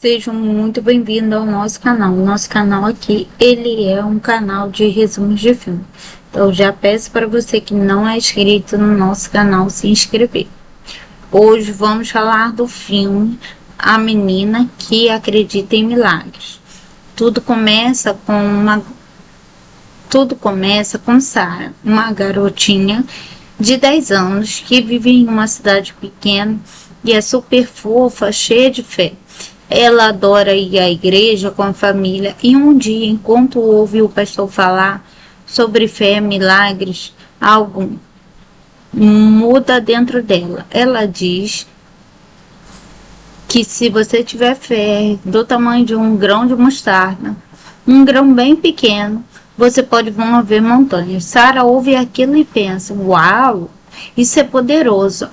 Sejam muito bem-vindos ao nosso canal. O nosso canal aqui, ele é um canal de resumos de filme. Então, já peço para você que não é inscrito no nosso canal se inscrever. Hoje vamos falar do filme A Menina que Acredita em Milagres. Tudo começa com Sarah, uma garotinha de 10 anos que vive em uma cidade pequena e é super fofa, cheia de fé. Ela adora ir à igreja com a família e um dia, enquanto ouve o pastor falar sobre fé, milagres, algo muda dentro dela. Ela diz que se você tiver fé do tamanho de um grão de mostarda, um grão bem pequeno, você pode mover montanhas. Sarah ouve aquilo e pensa: uau, isso é poderoso.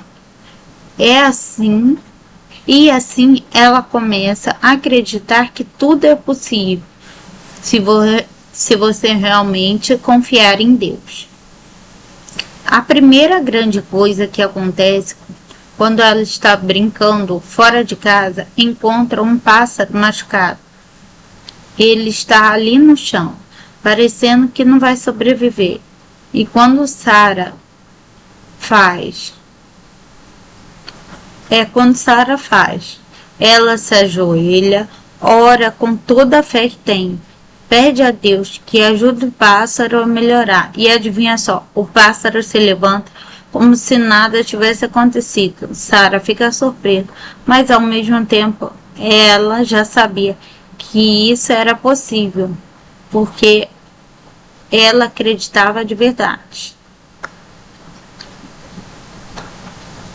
E assim ela começa a acreditar que tudo é possível, se você realmente confiar em Deus. A primeira grande coisa que acontece quando ela está brincando fora de casa, encontra um pássaro machucado. Ele está ali no chão, parecendo que não vai sobreviver. E quando Sarah faz, ela se ajoelha, ora com toda a fé que tem, pede a Deus que ajude o pássaro a melhorar. E adivinha só, o pássaro se levanta como se nada tivesse acontecido. Sarah fica surpresa, mas ao mesmo tempo ela já sabia que isso era possível, porque ela acreditava de verdade.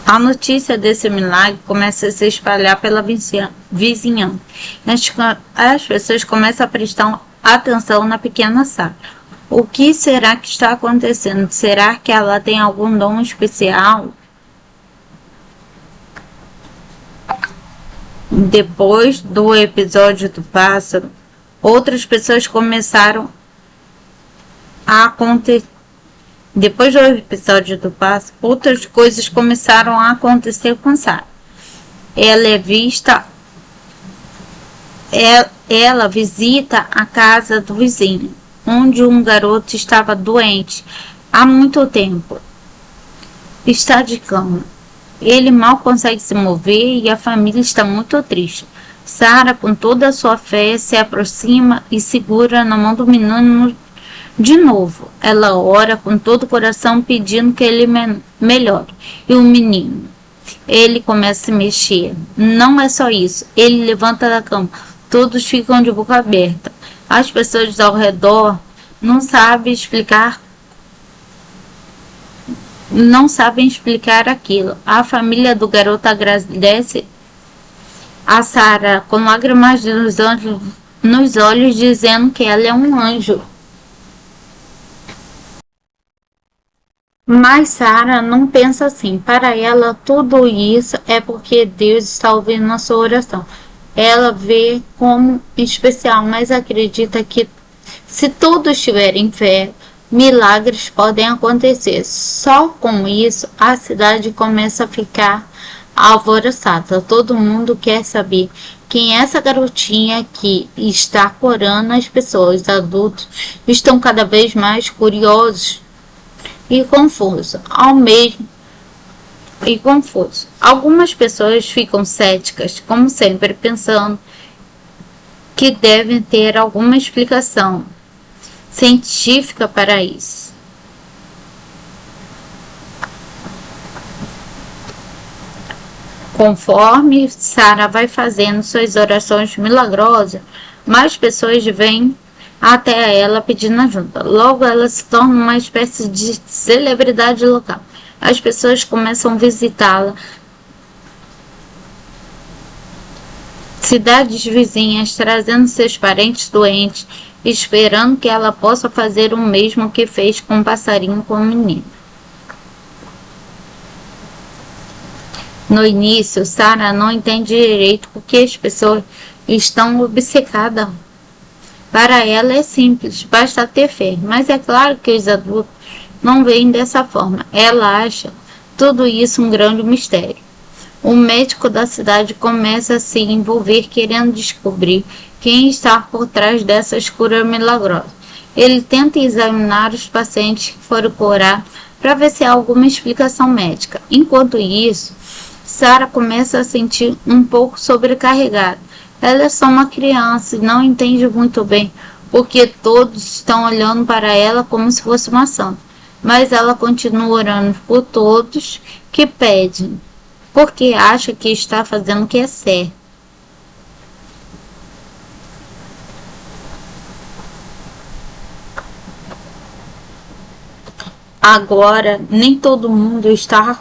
A notícia desse milagre começa a se espalhar pela vizinhança. As pessoas começam a prestar atenção na pequena Sarah. O que será que está acontecendo? Será que ela tem algum dom especial? Depois do episódio do pássaro, outras pessoas começaram a acontecer. Depois do episódio do pássaro, outras coisas começaram a acontecer com Sarah. Ela visita a casa do vizinho, onde um garoto estava doente há muito tempo. Está de cama. Ele mal consegue se mover e a família está muito triste. Sarah, com toda a sua fé, se aproxima e segura na mão do menino. De novo, ela ora com todo o coração pedindo que ele melhore. E o menino, ele começa a se mexer. Não é só isso, ele levanta da cama. Todos ficam de boca aberta. As pessoas ao redor não sabem explicar aquilo. A família do garoto agradece a Sarah com lágrimas nos olhos, dizendo que ela é um anjo. Mas Sarah não pensa assim. Para ela, tudo isso é porque Deus está ouvindo a sua oração. Ela vê como especial, mas acredita que se todos tiverem fé, milagres podem acontecer. Só com isso, a cidade começa a ficar alvoroçada. Todo mundo quer saber quem é essa garotinha que está curando as pessoas. Os adultos estão cada vez mais curiosos e confuso. Algumas pessoas ficam céticas, como sempre, pensando que devem ter alguma explicação científica para isso. Conforme Sarah vai fazendo suas orações milagrosas, mais pessoas vêm até ela pedindo ajuda. Logo ela se torna uma espécie de celebridade local. As pessoas começam a visitá-la. Cidades vizinhas trazendo seus parentes doentes, esperando que ela possa fazer o mesmo que fez com o passarinho com o menino. No início, Sarah não entende direito porque as pessoas estão obcecadas. Para ela é simples, basta ter fé, mas é claro que os adultos não veem dessa forma. Ela acha tudo isso um grande mistério. O médico da cidade começa a se envolver querendo descobrir quem está por trás dessa cura milagrosa. Ele tenta examinar os pacientes que foram curar para ver se há alguma explicação médica. Enquanto isso, Sarah começa a sentir um pouco sobrecarregada. Ela é só uma criança e não entende muito bem porque todos estão olhando para ela como se fosse uma santa. Mas ela continua orando por todos que pedem, porque acha que está fazendo o que é certo. Agora, nem todo mundo está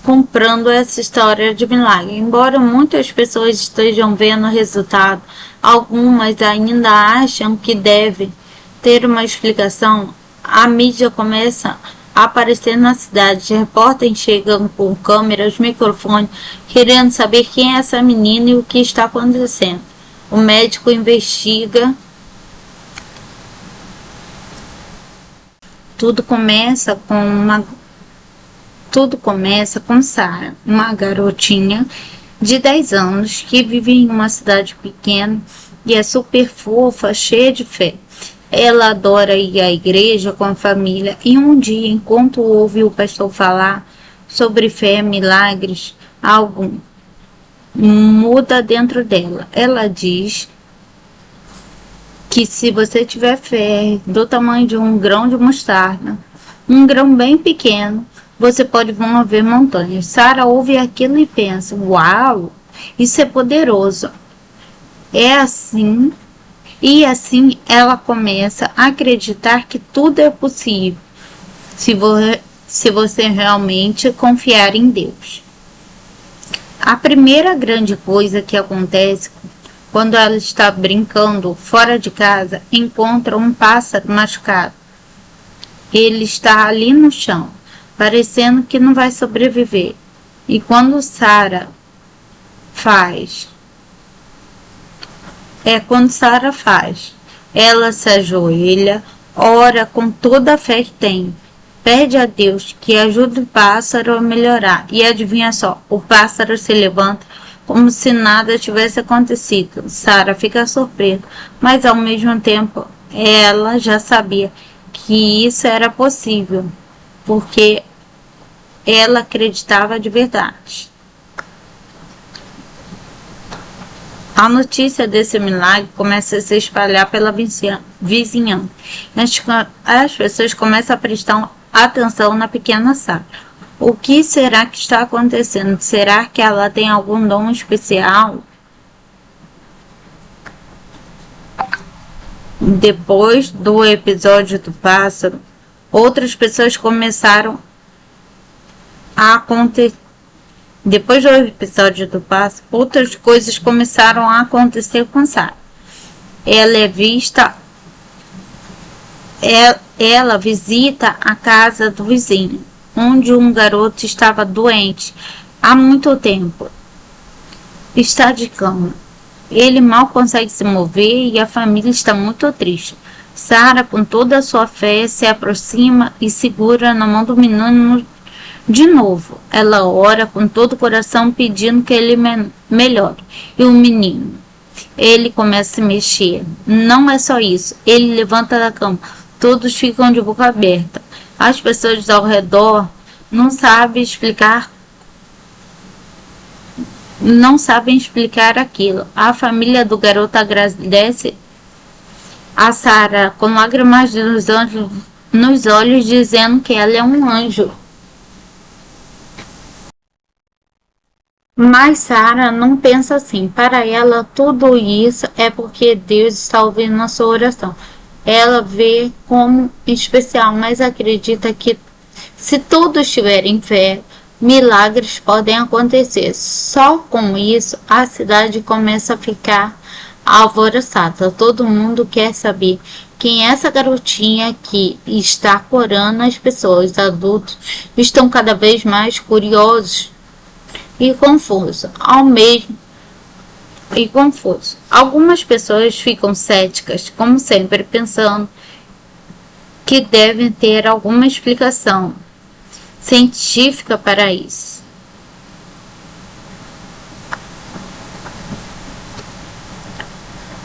comprando essa história de milagre. Embora muitas pessoas estejam vendo o resultado, algumas ainda acham que deve ter uma explicação. A mídia começa a aparecer na cidade. Repórteres chegam com câmeras, microfones, querendo saber quem é essa menina e o que está acontecendo. O médico investiga. Tudo começa com Sarah, uma garotinha de 10 anos que vive em uma cidade pequena e é super fofa, cheia de fé. Ela adora ir à igreja com a família e um dia, enquanto ouve o pastor falar sobre fé, milagres, algo muda dentro dela. Ela diz que se você tiver fé do tamanho de um grão de mostarda, um grão bem pequeno, você pode mover montanhas. Sarah ouve aquilo e pensa, uau, isso é poderoso. É assim. E assim ela começa a acreditar que tudo é possível, se você realmente confiar em Deus. A primeira grande coisa que acontece quando ela está brincando fora de casa, encontra um pássaro machucado. Ele está ali no chão, parecendo que não vai sobreviver. E quando Sarah faz, ela se ajoelha, ora com toda a fé que tem, pede a Deus que ajude o pássaro a melhorar. E adivinha só, o pássaro se levanta como se nada tivesse acontecido. Sarah fica surpresa, mas ao mesmo tempo ela já sabia que isso era possível, porque ela acreditava de verdade. A notícia desse milagre começa a se espalhar pela vizinhança. As pessoas começam a prestar atenção na pequena Sarah. O que será que está acontecendo? Será que ela tem algum dom especial? Depois do episódio do pássaro, outras pessoas começaram a acontecer. Depois do episódio do pássaro, outras coisas começaram a acontecer com Sarah. Ela visita a casa do vizinho, onde um garoto estava doente há muito tempo. Está de cama. Ele mal consegue se mover e a família está muito triste. Sarah, com toda a sua fé, se aproxima e segura na mão do menino de novo. Ela ora com todo o coração pedindo que ele melhore. E o menino, ele começa a se mexer. Não é só isso. Ele levanta da cama. Todos ficam de boca aberta. As pessoas ao redor não sabem explicar aquilo. A família do garoto agradece a Sarah com lágrimas nos olhos, dizendo que ela é um anjo. Mas Sarah não pensa assim. Para ela, tudo isso é porque Deus está ouvindo a sua oração. Ela vê como especial, mas acredita que se todos tiverem fé, milagres podem acontecer. Só com isso, a cidade começa a ficar alvoroçada. Todo mundo quer saber quem é essa garotinha que está curando as pessoas. Adultos estão cada vez mais curiosos e confusos. Algumas pessoas ficam céticas, como sempre, pensando que devem ter alguma explicação científica para isso.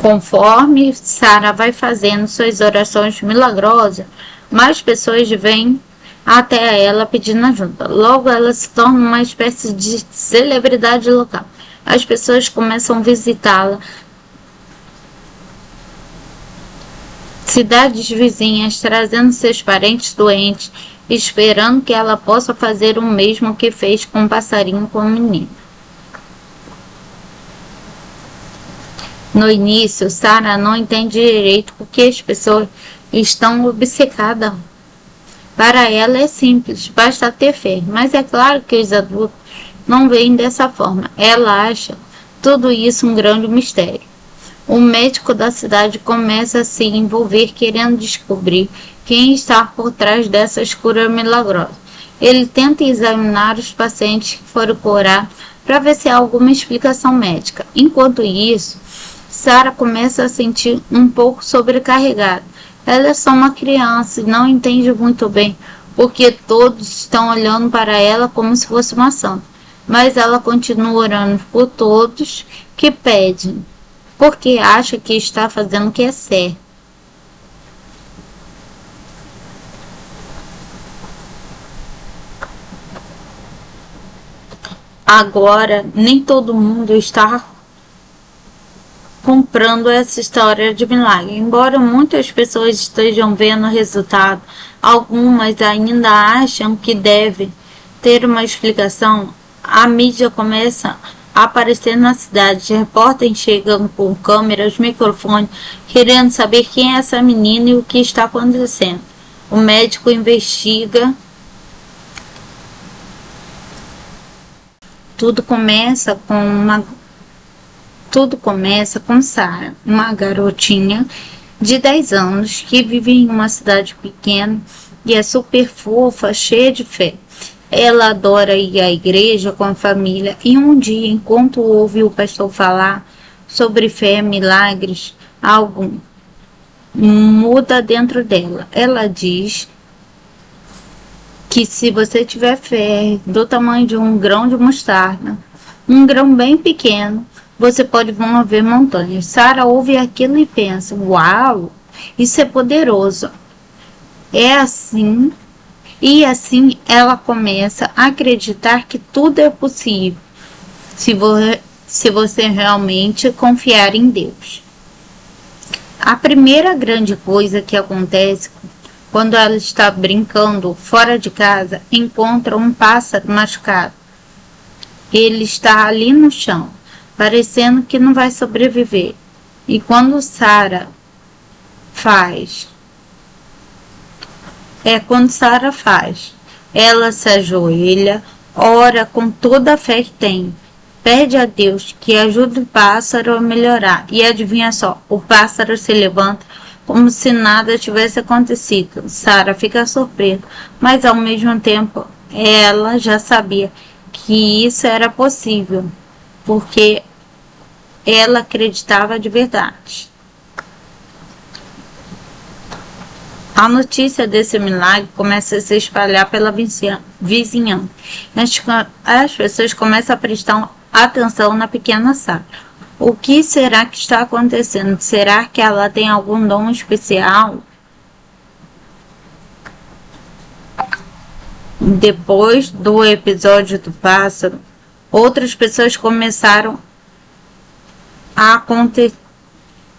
Conforme Sara vai fazendo suas orações milagrosas, mais pessoas vêm até ela pedindo ajuda. Logo ela se torna uma espécie de celebridade local. As pessoas começam a visitá-la. Cidades vizinhas trazendo seus parentes doentes, esperando que ela possa fazer o mesmo que fez com o passarinho com o menino. No início, Sara não entende direito porque as pessoas estão obcecadas. Para ela é simples, basta ter fé, mas é claro que os adultos não veem dessa forma. Ela acha tudo isso um grande mistério. O médico da cidade começa a se envolver querendo descobrir quem está por trás dessas curas milagrosas. Ele tenta examinar os pacientes que foram curados para ver se há alguma explicação médica. Enquanto isso, Sara começa a sentir um pouco sobrecarregada. Ela é só uma criança e não entende muito bem porque todos estão olhando para ela como se fosse uma santa. Mas ela continua orando por todos que pedem, porque acha que está fazendo o que é certo. Agora, nem todo mundo está comprando essa história de milagre. Embora muitas pessoas estejam vendo o resultado, algumas ainda acham que deve ter uma explicação. A mídia começa a aparecer na cidade. Repórteres chegam com câmeras, microfones, querendo saber quem é essa menina e o que está acontecendo. O médico investiga. Tudo começa com Sara, uma garotinha de 10 anos que vive em uma cidade pequena e é super fofa, cheia de fé. Ela adora ir à igreja com a família e um dia, enquanto ouve o pastor falar sobre fé, milagres, algo muda dentro dela. Ela diz que se você tiver fé do tamanho de um grão de mostarda, um grão bem pequeno, você pode mover montanhas. Sara ouve aquilo e pensa, uau, isso é poderoso. E assim ela começa a acreditar que tudo é possível, se você realmente confiar em Deus. A primeira grande coisa que acontece quando ela está brincando fora de casa, encontra um pássaro machucado. Ele está ali no chão, parecendo que não vai sobreviver. E quando Sara faz, ela se ajoelha, ora com toda a fé que tem, pede a Deus que ajude o pássaro a melhorar. E adivinha só, o pássaro se levanta como se nada tivesse acontecido. Sara fica surpresa, mas ao mesmo tempo ela já sabia que isso era possível, porque ela acreditava de verdade. A notícia desse milagre começa a se espalhar pela vizinhança. As pessoas começam a prestar atenção na pequena Sara. O que será que está acontecendo? Será que ela tem algum dom especial? Depois do episódio do pássaro, outras pessoas começaram a acontecer.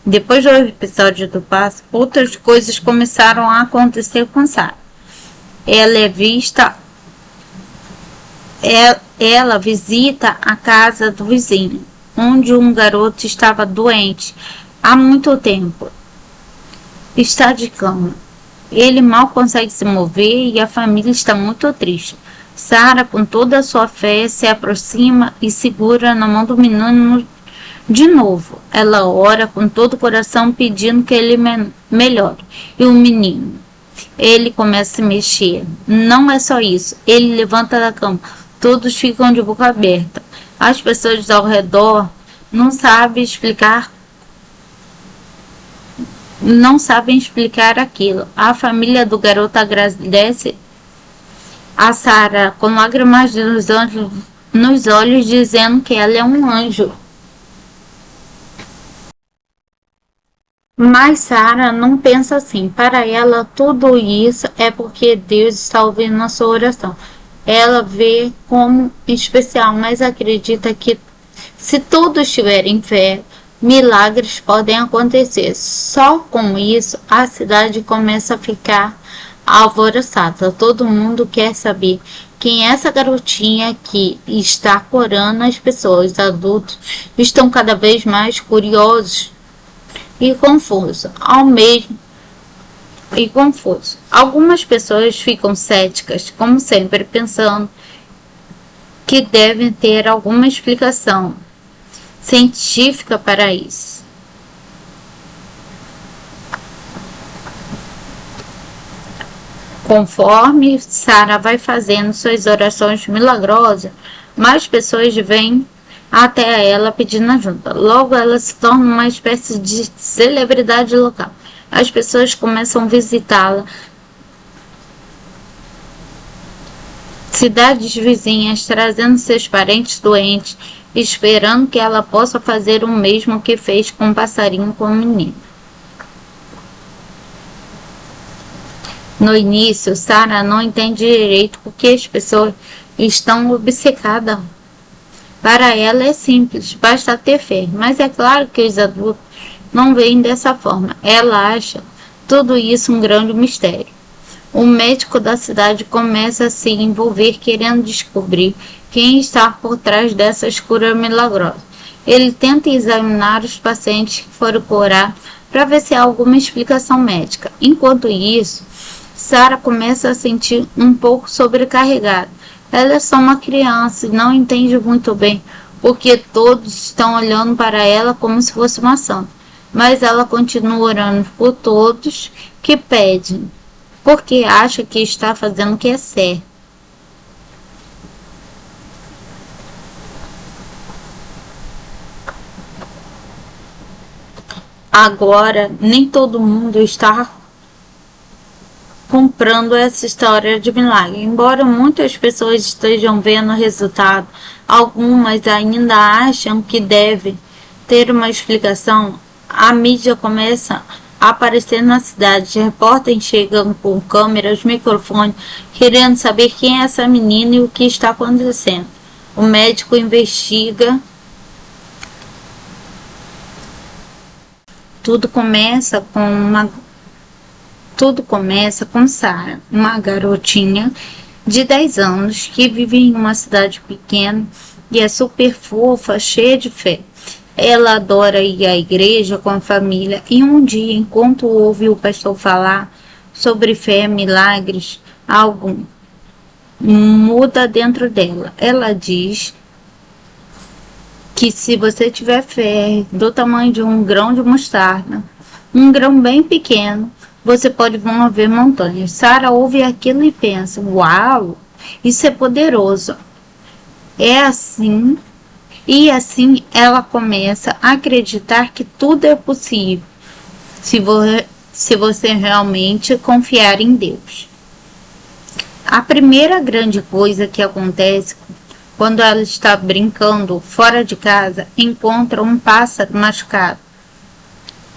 Depois do episódio do pássaro, outras coisas começaram a acontecer com Sara. Ela visita a casa do vizinho, onde um garoto estava doente há muito tempo. Está de cama. Ele mal consegue se mover e a família está muito triste. Sara, com toda a sua fé, se aproxima e segura na mão do menino de novo. Ela ora com todo o coração pedindo que ele melhore. E o menino, ele começa a se mexer. Não é só isso. Ele levanta da cama. Todos ficam de boca aberta. As pessoas ao redor não sabem explicar aquilo. A família do garoto agradece a Sara com lágrimas nos olhos, dizendo que ela é um anjo. Mas Sara não pensa assim. Para ela, tudo isso é porque Deus está ouvindo a sua oração. Ela vê como especial, mas acredita que se todos tiverem fé, milagres podem acontecer. Só com isso, a cidade começa a ficar alvoroçada. Todo mundo quer saber quem é essa garotinha que está curando as pessoas. Os adultos estão cada vez mais curiosos e confuso, Algumas pessoas ficam céticas, como sempre, pensando que devem ter alguma explicação científica para isso. Conforme Sara vai fazendo suas orações milagrosas, mais pessoas vêm até ela pedindo ajuda. Logo ela se torna uma espécie de celebridade local. As pessoas começam a visitá-la. Cidades vizinhas trazendo seus parentes doentes, esperando que ela possa fazer o mesmo que fez com o passarinho com o menino. No início, Sara não entende direito porque as pessoas estão obcecadas. Para ela é simples, basta ter fé, mas é claro que os adultos não veem dessa forma. Ela acha tudo isso um grande mistério. O médico da cidade começa a se envolver querendo descobrir quem está por trás dessas curas milagrosas. Ele tenta examinar os pacientes que foram curados para ver se há alguma explicação médica. Enquanto isso, Sara começa a sentir um pouco sobrecarregada. Ela é só uma criança e não entende muito bem porque todos estão olhando para ela como se fosse uma santa. Mas ela continua orando por todos que pedem, porque acha que está fazendo o que é certo. Agora, nem todo mundo está comprando essa história de milagre. Embora muitas pessoas estejam vendo o resultado, algumas ainda acham que deve ter uma explicação. A mídia começa a aparecer na cidade. Repórteres chegam com câmeras, microfones, querendo saber quem é essa menina e o que está acontecendo. O médico investiga. Tudo começa com Sara, uma garotinha de 10 anos que vive em uma cidade pequena e é super fofa, cheia de fé. Ela adora ir à igreja com a família e um dia, enquanto ouve o pastor falar sobre fé, milagres, algo muda dentro dela. Ela diz que se você tiver fé do tamanho de um grão de mostarda, um grão bem pequeno, você pode mover montanhas. Sara ouve aquilo e pensa, uau, isso é poderoso. É assim, e assim ela começa a acreditar que tudo é possível, se você realmente confiar em Deus. A primeira grande coisa que acontece quando ela está brincando fora de casa, encontra um pássaro machucado.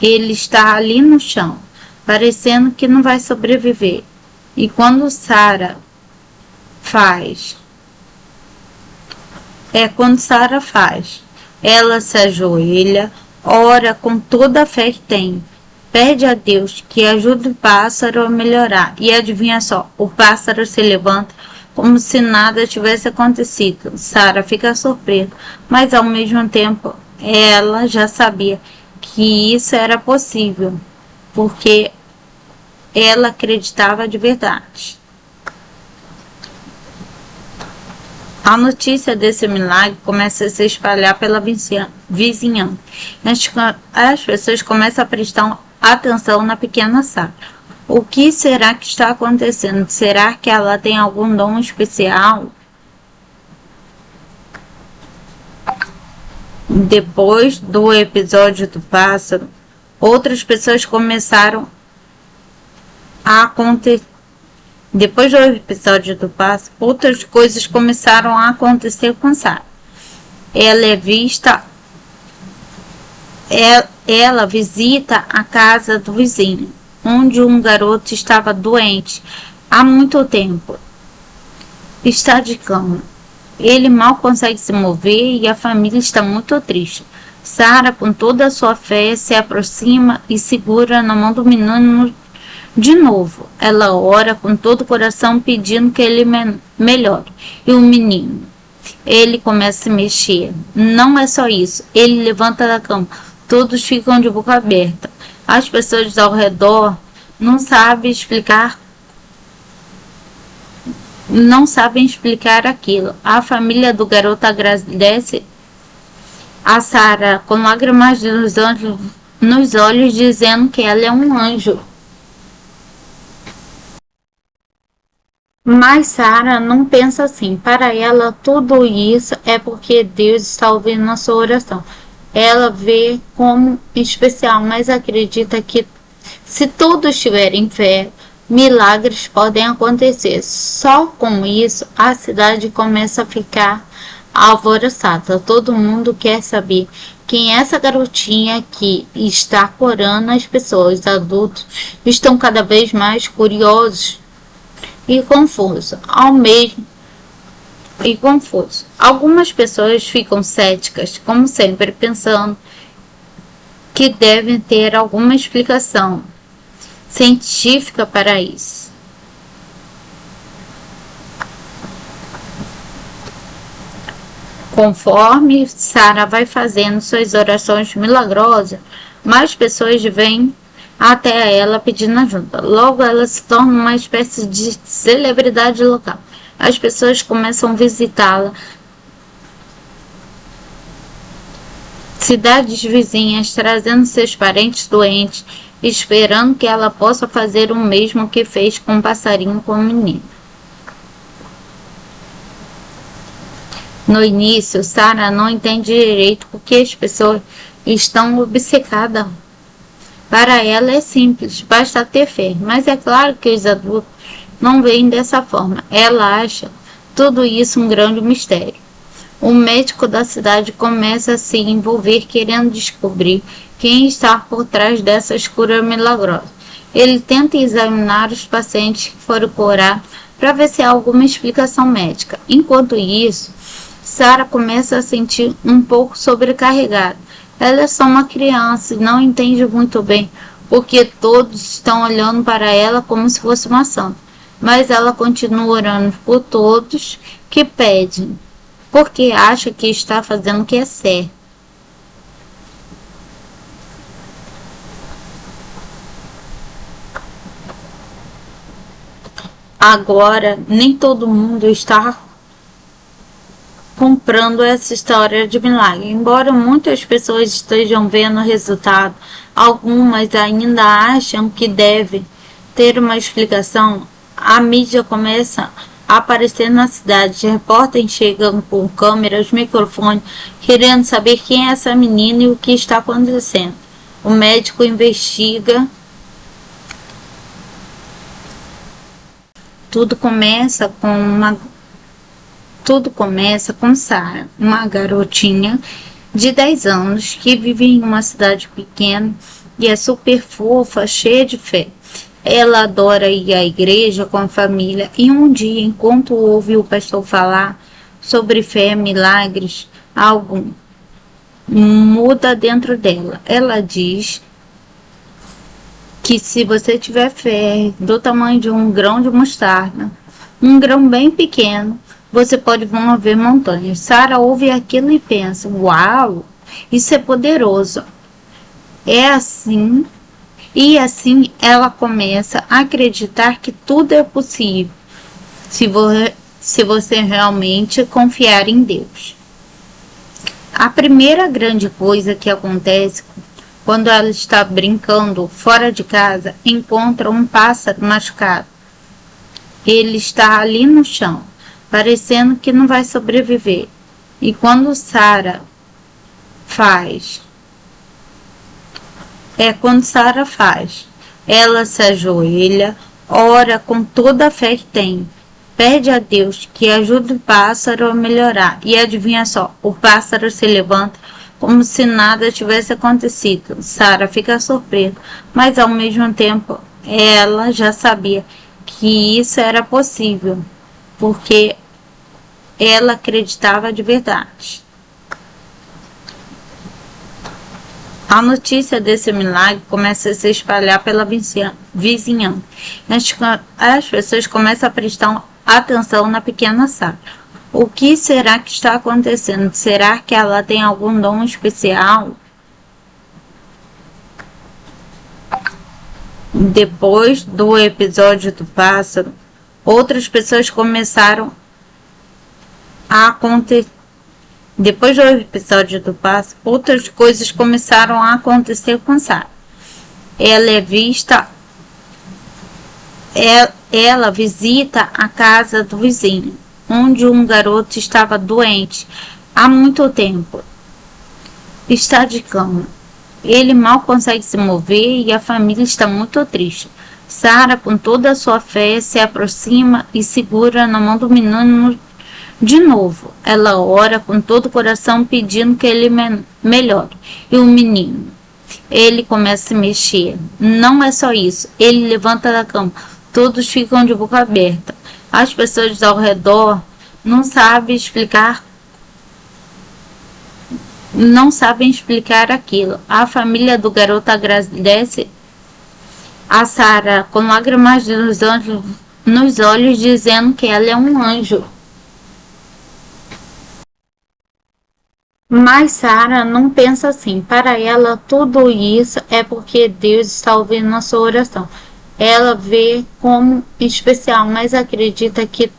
Ele está ali no chão, parecendo que não vai sobreviver. E quando Sara faz, ela se ajoelha, ora com toda a fé que tem, pede a Deus que ajude o pássaro a melhorar. E adivinha só, o pássaro se levanta como se nada tivesse acontecido. Sara fica surpresa, mas ao mesmo tempo ela já sabia que isso era possível, porque ela acreditava de verdade. A notícia desse milagre começa a se espalhar pela vizinhança. As pessoas começam a prestar atenção na pequena Sara. O que será que está acontecendo? Será que ela tem algum dom especial? Depois do episódio do pássaro, outras pessoas começaram a acontecer. Depois do episódio do pássaro, outras coisas começaram a acontecer com Sara. Ela é vista Ela visita a casa do vizinho, onde um garoto estava doente há muito tempo. Está de cama. Ele mal consegue se mover e a família está muito triste. Sarah, com toda a sua fé, se aproxima e segura na mão do menino de novo. Ela ora com todo o coração pedindo que ele melhore. E o menino, ele começa a se mexer. Não é só isso. Ele levanta da cama. Todos ficam de boca aberta. As pessoas ao redor não sabem explicar aquilo. A família do garoto agradece a Sarah com lágrimas nos olhos, dizendo que ela é um anjo. Mas Sarah não pensa assim. Para ela, tudo isso é porque Deus está ouvindo a sua oração. Ela vê como especial, mas acredita que se todos tiverem fé, milagres podem acontecer. Só com isso, a cidade começa a ficar alvoroçada. Todo mundo quer saber quem é essa garotinha que está curando as pessoas. Os adultos estão cada vez mais curiosos e confusos. Algumas pessoas ficam céticas, como sempre, pensando que devem ter alguma explicação científica para isso. Conforme Sarah vai fazendo suas orações milagrosas, mais pessoas vêm até ela pedindo ajuda. Logo ela se torna uma espécie de celebridade local. As pessoas começam a visitá-la. Cidades vizinhas trazendo seus parentes doentes, esperando que ela possa fazer o mesmo que fez com o passarinho com o menino. No início, Sarah não entende direito porque as pessoas estão obcecadas. Para ela é simples, basta ter fé, mas é claro que os adultos não veem dessa forma. Ela acha tudo isso um grande mistério. O médico da cidade começa a se envolver querendo descobrir quem está por trás dessas curas milagrosas. Ele tenta examinar os pacientes que foram curados para ver se há alguma explicação médica. Enquanto isso, Sarah começa a sentir um pouco sobrecarregada. Ela é só uma criança e não entende muito bem porque todos estão olhando para ela como se fosse uma santa. Mas ela continua orando por todos que pedem, porque acha que está fazendo o que é certo. Agora, nem todo mundo está comprando essa história de milagre. Embora muitas pessoas estejam vendo o resultado, algumas ainda acham que deve ter uma explicação. A mídia começa a aparecer na cidade. Repórteres chegam com câmeras, microfones, querendo saber quem é essa menina e o que está acontecendo. O médico investiga. Tudo começa com Sarah, uma garotinha de 10 anos que vive em uma cidade pequena e é super fofa, cheia de fé. Ela adora ir à igreja com a família e um dia, enquanto ouve o pastor falar sobre fé, milagres, algo muda dentro dela. Ela diz que se você tiver fé do tamanho de um grão de mostarda, um grão bem pequeno, você pode mover montanhas. Sarah ouve aquilo e pensa, uau, isso é poderoso. É assim. E assim ela começa a acreditar que tudo é possível, se você realmente confiar em Deus. A primeira grande coisa que acontece quando ela está brincando fora de casa, encontra um pássaro machucado. Ele está ali no chão, parecendo que não vai sobreviver. E quando Sarah faz, ela se ajoelha, ora com toda a fé que tem, pede a Deus que ajude o pássaro a melhorar. E adivinha só, o pássaro se levanta, como se nada tivesse acontecido. Sarah fica surpresa, mas ao mesmo tempo ela já sabia que isso era possível, porque ela acreditava de verdade. A notícia desse milagre começa a se espalhar pela vizinhança. As pessoas começam a prestar atenção na pequena Sarah. O que será que está acontecendo? Será que ela tem algum dom especial? Depois do episódio do pássaro, outras pessoas começaram a acontecer. Depois do episódio do pássaro, outras coisas começaram a acontecer com Sarah. Ela visita a casa do vizinho, onde um garoto estava doente há muito tempo. Está de cama. Ele mal consegue se mover e a família está muito triste. Sarah, com toda a sua fé, se aproxima e segura na mão do menino de novo. Ela ora com todo o coração pedindo que ele melhore. E o menino, ele começa a se mexer. Não é só isso. Ele levanta da cama. Todos ficam de boca aberta. As pessoas ao redor não sabem explicar aquilo. A família do garoto agradece a Sarah com lágrimas nos olhos, dizendo que ela é um anjo. Mas Sarah não pensa assim. Para ela, tudo isso é porque Deus está ouvindo a sua oração. Ela vê como especial, mas acredita que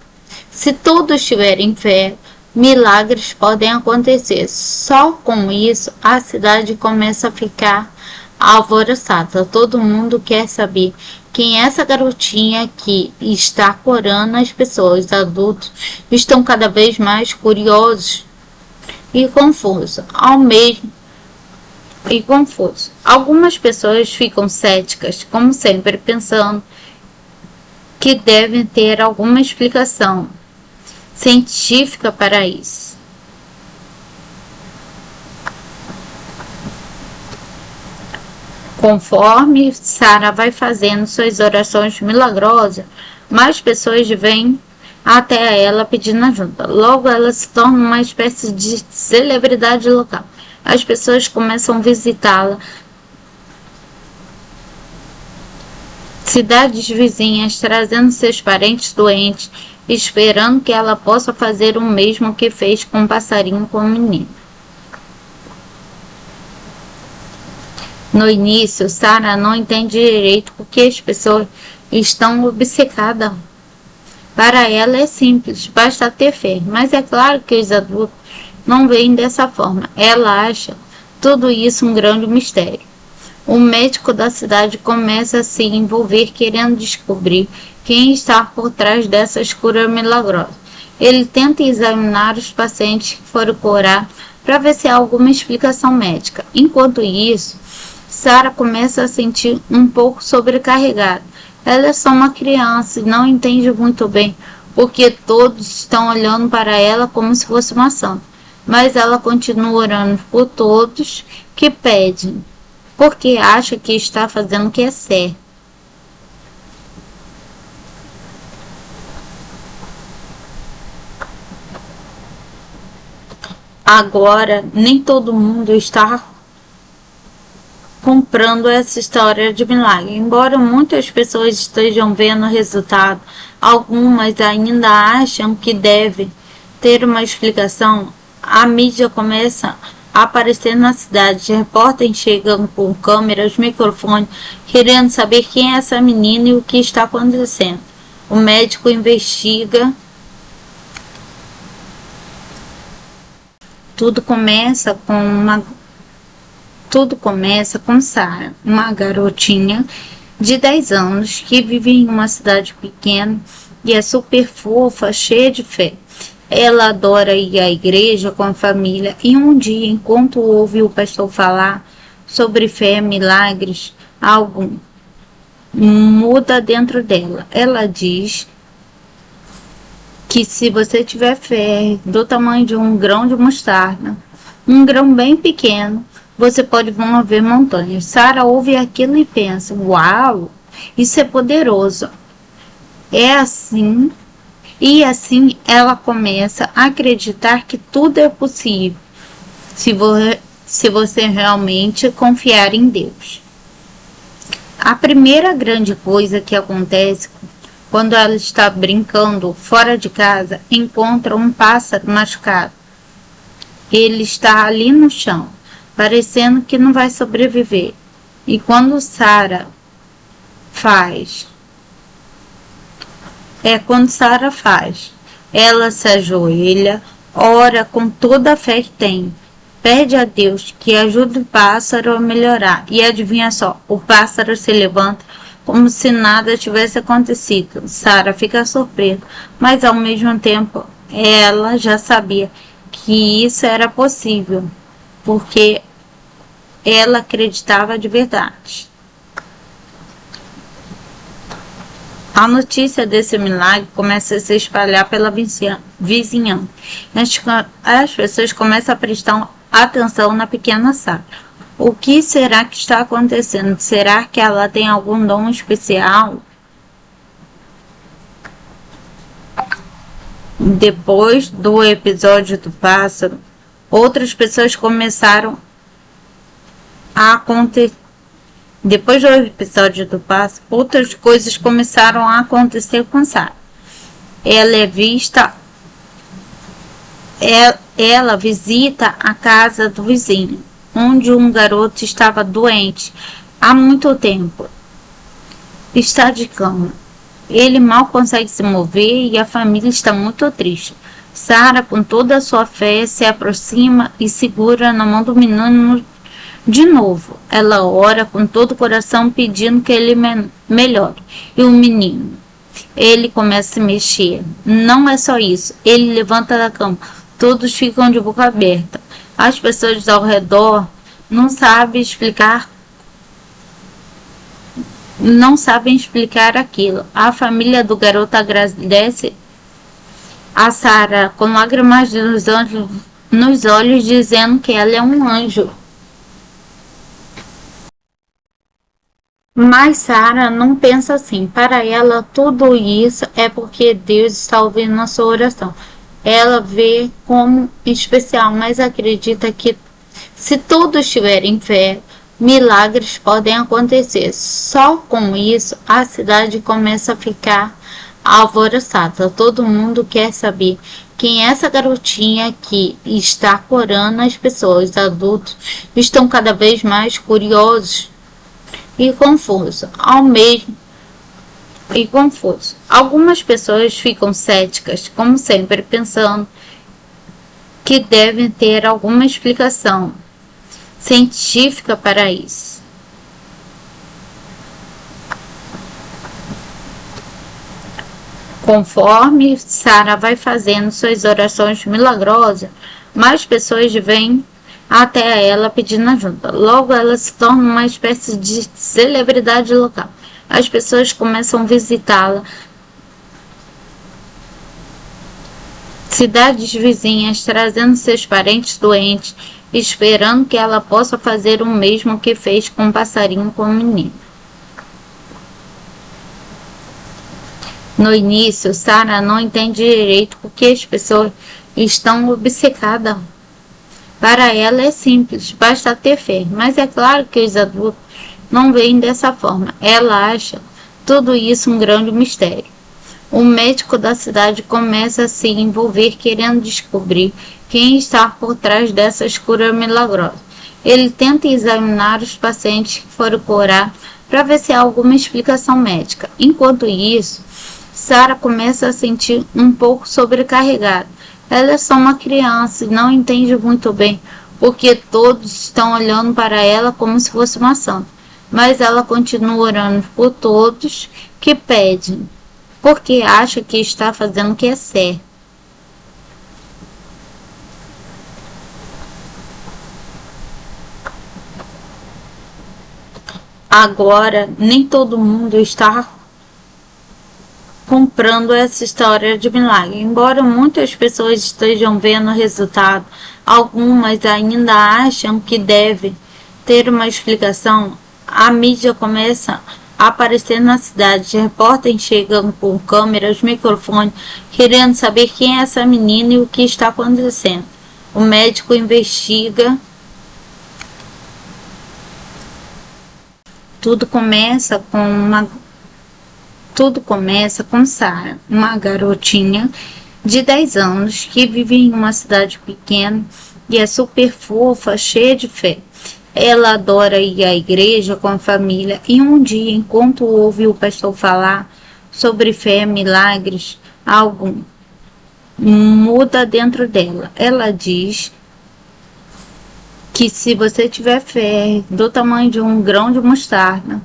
se todos tiverem fé, milagres podem acontecer. Só com isso, a cidade começa a ficar alvoroçada. Todo mundo quer saber quem é essa garotinha que está curando as pessoas. Os adultos estão cada vez mais curiosos e confuso. Algumas pessoas ficam céticas, como sempre, pensando que devem ter alguma explicação científica para isso. Conforme Sarah vai fazendo suas orações milagrosas, mais pessoas vêm até ela pedindo ajuda. Logo ela se torna uma espécie de celebridade local. As pessoas começam a visitá-la. Cidades vizinhas trazendo seus parentes doentes, esperando que ela possa fazer o mesmo que fez com o passarinho com o menino. No início, Sarah não entende direito porque as pessoas estão obcecadas. Para ela é simples, basta ter fé, mas é claro que os adultos não veem dessa forma. Ela acha tudo isso um grande mistério. O médico da cidade começa a se envolver querendo descobrir quem está por trás dessas curas milagrosas. Ele tenta examinar os pacientes que foram curados para ver se há alguma explicação médica. Enquanto isso, Sarah começa a sentir um pouco sobrecarregada. Ela é só uma criança e não entende muito bem porque todos estão olhando para ela como se fosse uma santa. Mas ela continua orando por todos que pedem, porque acha que está fazendo o que é certo. Agora, nem todo mundo está comprando essa história de milagre. Embora muitas pessoas estejam vendo o resultado, algumas ainda acham que deve ter uma explicação. A mídia começa a aparecer na cidade. Repórteres chegam com câmeras, microfones, querendo saber quem é essa menina e o que está acontecendo. O médico investiga. Tudo começa com Sarah, uma garotinha de 10 anos que vive em uma cidade pequena e é super fofa, cheia de fé. Ela adora ir à igreja com a família e um dia, enquanto ouve o pastor falar sobre fé, milagres, algo muda dentro dela. Ela diz que se você tiver fé do tamanho de um grão de mostarda, um grão bem pequeno, você pode mover montanhas. Sara ouve aquilo e pensa: uau, isso é poderoso. É assim, e assim ela começa a acreditar que tudo é possível, se você realmente confiar em Deus. A primeira grande coisa que acontece quando ela está brincando fora de casa, encontra um pássaro machucado. Ele está ali no chão, parecendo que não vai sobreviver. E quando Sara faz, ela se ajoelha, ora com toda a fé que tem, pede a Deus que ajude o pássaro a melhorar. E adivinha só, o pássaro se levanta como se nada tivesse acontecido. Sara fica surpresa, mas ao mesmo tempo ela já sabia que isso era possível, porque ela acreditava de verdade. A notícia desse milagre começa a se espalhar pela vizinhança. As pessoas começam a prestar atenção na pequena Sara. O que será que está acontecendo? Será que ela tem algum dom especial? Depois do episódio do pássaro, outras pessoas começaram a acontecer. Depois do episódio do pássaro, outras coisas começaram a acontecer com Sara. Ela visita a casa do vizinho, onde um garoto estava doente há muito tempo. Está de cama. Ele mal consegue se mover e a família está muito triste. Sara, com toda a sua fé, se aproxima e segura na mão do menino de novo. Ela ora com todo o coração pedindo que ele melhore. E o menino, ele começa a se mexer. Não é só isso. Ele levanta da cama. Todos ficam de boca aberta. As pessoas ao redor não sabem explicar aquilo. A família do garoto agradece a Sara com lágrimas nos olhos, dizendo que ela é um anjo. Mas Sara não pensa assim. Para ela, tudo isso é porque Deus está ouvindo a sua oração. Ela vê como especial, mas acredita que se todos tiverem fé, milagres podem acontecer. Só com isso, a cidade começa a ficar alvoroçada. Todo mundo quer saber quem é essa garotinha que está curando as pessoas. Os adultos estão cada vez mais curiosos e confuso. Algumas pessoas ficam céticas, como sempre, pensando que devem ter alguma explicação científica para isso. Conforme Sara vai fazendo suas orações milagrosas, mais pessoas vêm até ela pedindo ajuda. Logo ela se torna uma espécie de celebridade local. As pessoas começam a visitá-la. Cidades vizinhas trazendo seus parentes doentes, esperando que ela possa fazer o mesmo que fez com o passarinho com o menino. No início, Sara não entende direito porque as pessoas estão obcecadas. Para ela é simples, basta ter fé, mas é claro que os adultos não veem dessa forma. Ela acha tudo isso um grande mistério. O médico da cidade começa a se envolver querendo descobrir quem está por trás dessas curas milagrosas. Ele tenta examinar os pacientes que foram curar para ver se há alguma explicação médica. Enquanto isso, Sara começa a sentir um pouco sobrecarregada. Ela é só uma criança e não entende muito bem porque todos estão olhando para ela como se fosse uma santa. Mas ela continua orando por todos que pedem, porque acha que está fazendo o que é certo. Agora, nem todo mundo está comprando essa história de milagre. Embora muitas pessoas estejam vendo o resultado, algumas ainda acham que deve ter uma explicação. A mídia começa a aparecer na cidade. Repórteres chegam com câmeras, microfones, querendo saber quem é essa menina e o que está acontecendo. O médico investiga. Tudo começa com Sarah, uma garotinha de 10 anos que vive em uma cidade pequena e é super fofa, cheia de fé. Ela adora ir à igreja com a família e um dia, enquanto ouve o pastor falar sobre fé, milagres, algo muda dentro dela. Ela diz que se você tiver fé do tamanho de um grão de mostarda,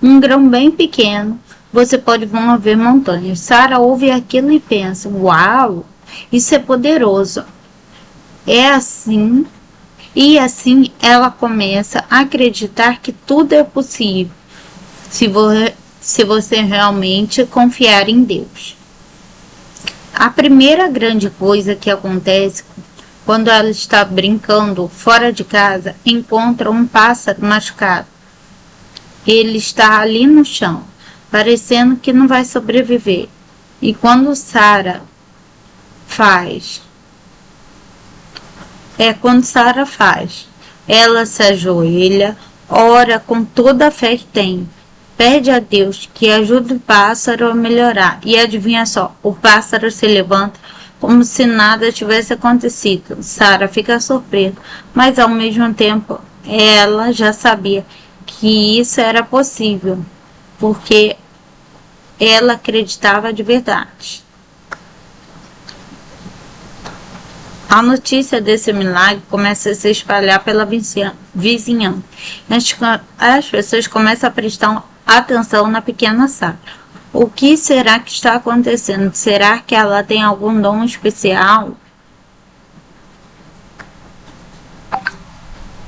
um grão bem pequeno, você pode mover montanhas. Sarah ouve aquilo e pensa: uau, isso é poderoso. E assim ela começa a acreditar que tudo é possível se você realmente confiar em Deus. A primeira grande coisa que acontece quando ela está brincando fora de casa, encontra um pássaro machucado. Ele está ali no chão, parecendo que não vai sobreviver. E quando Sarah faz, ela se ajoelha, ora com toda a fé que tem, pede a Deus que ajude o pássaro a melhorar. E adivinha só, o pássaro se levanta como se nada tivesse acontecido. Sarah fica surpresa, mas ao mesmo tempo ela já sabia que isso era possível, porque ela acreditava de verdade. A notícia desse milagre começa a se espalhar pela vizinhança. As pessoas começam a prestar atenção na pequena Sarah. O que será que está acontecendo? Será que ela tem algum dom especial?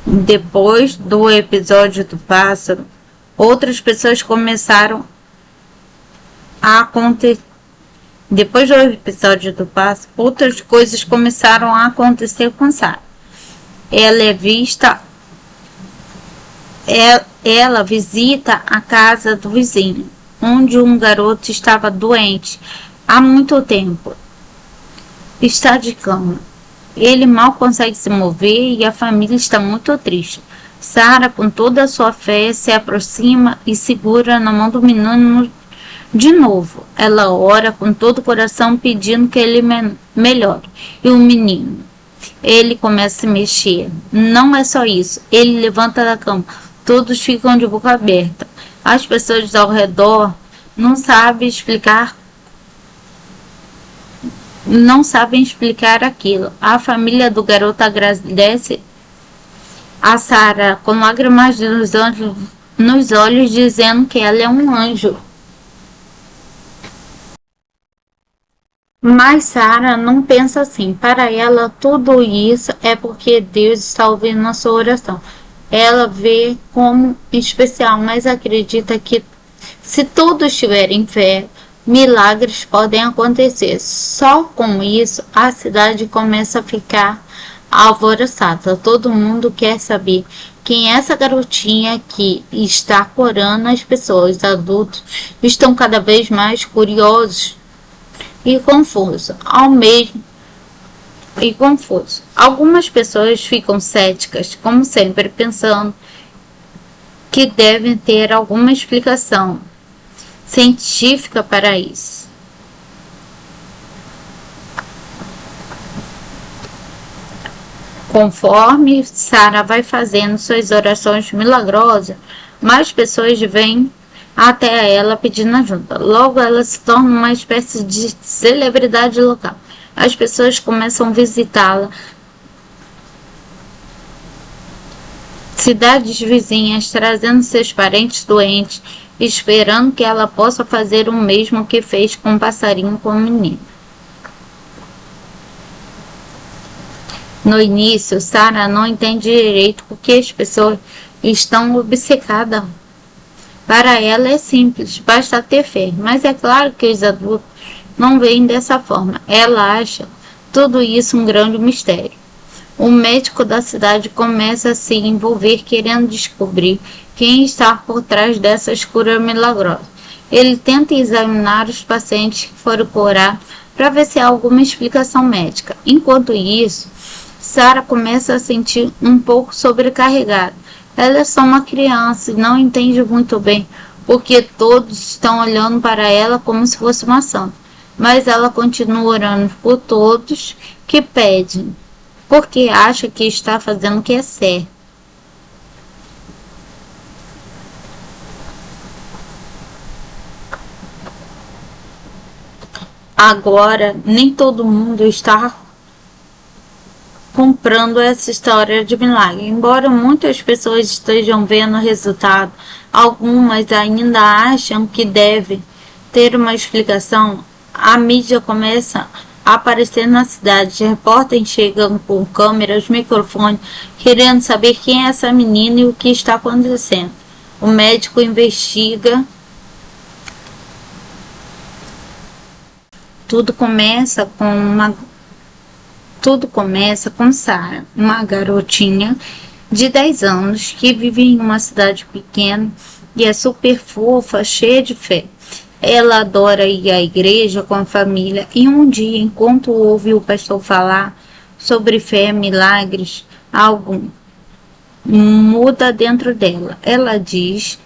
Depois do episódio do pássaro, outras pessoas começaram a acontecer. Depois do episódio do pássaro, outras coisas começaram a acontecer com Sarah. Ela visita a casa do vizinho, onde um garoto estava doente há muito tempo. Está de cama. Ele mal consegue se mover e a família está muito triste. Sarah, com toda a sua fé, se aproxima e segura na mão do menino de novo. Ela ora com todo o coração pedindo que ele melhore. E o menino, ele começa a se mexer. Não é só isso. Ele levanta da cama. Todos ficam de boca aberta. As pessoas ao redor não sabem explicar aquilo. A família do garoto agradece a Sarah com lágrimas nos olhos, dizendo que ela é um anjo. Mas Sarah não pensa assim. Para ela, tudo isso é porque Deus está ouvindo a sua oração. Ela vê como especial, mas acredita que se todos tiverem fé, milagres podem acontecer. Só com isso, a cidade começa a ficar alvoroçada. Todo mundo quer saber quem é essa garotinha que está curando as pessoas. Adultos estão cada vez mais curiosos e confusos. Algumas pessoas ficam céticas, como sempre, pensando que devem ter alguma explicação científica para isso. Conforme Sarah vai fazendo suas orações milagrosas, mais pessoas vêm até ela pedindo ajuda. Logo ela se torna uma espécie de celebridade local. As pessoas começam a visitá-la. Cidades vizinhas trazendo seus parentes doentes, esperando que ela possa fazer o mesmo que fez com o passarinho com o menino. No início, Sarah não entende direito porque as pessoas estão obcecadas Para ela é simples, basta ter fé, mas é claro que os adultos não veem dessa forma. Ela acha tudo isso um grande mistério. O médico da cidade começa a se envolver querendo descobrir quem está por trás dessa cura milagrosa. Ele tenta examinar os pacientes que foram curar para ver se há alguma explicação médica. Enquanto isso, Sarah começa a sentir um pouco sobrecarregada. Ela é só uma criança e não entende muito bem porque todos estão olhando para ela como se fosse uma santa. Mas ela continua orando por todos que pedem, porque acha que está fazendo o que é certo. Agora, nem todo mundo está comprando essa história de milagre. Embora muitas pessoas estejam vendo o resultado, algumas ainda acham que deve ter uma explicação. A mídia começa a aparecer na cidade. Repórteres chegam com câmeras, microfones, querendo saber quem é essa menina e o que está acontecendo. O médico investiga. Tudo começa com Sarah, uma garotinha de 10 anos que vive em uma cidade pequena e é super fofa, cheia de fé. Ela adora ir à igreja com a família e um dia, enquanto ouve o pastor falar sobre fé, milagres, algo muda dentro dela. Ela diz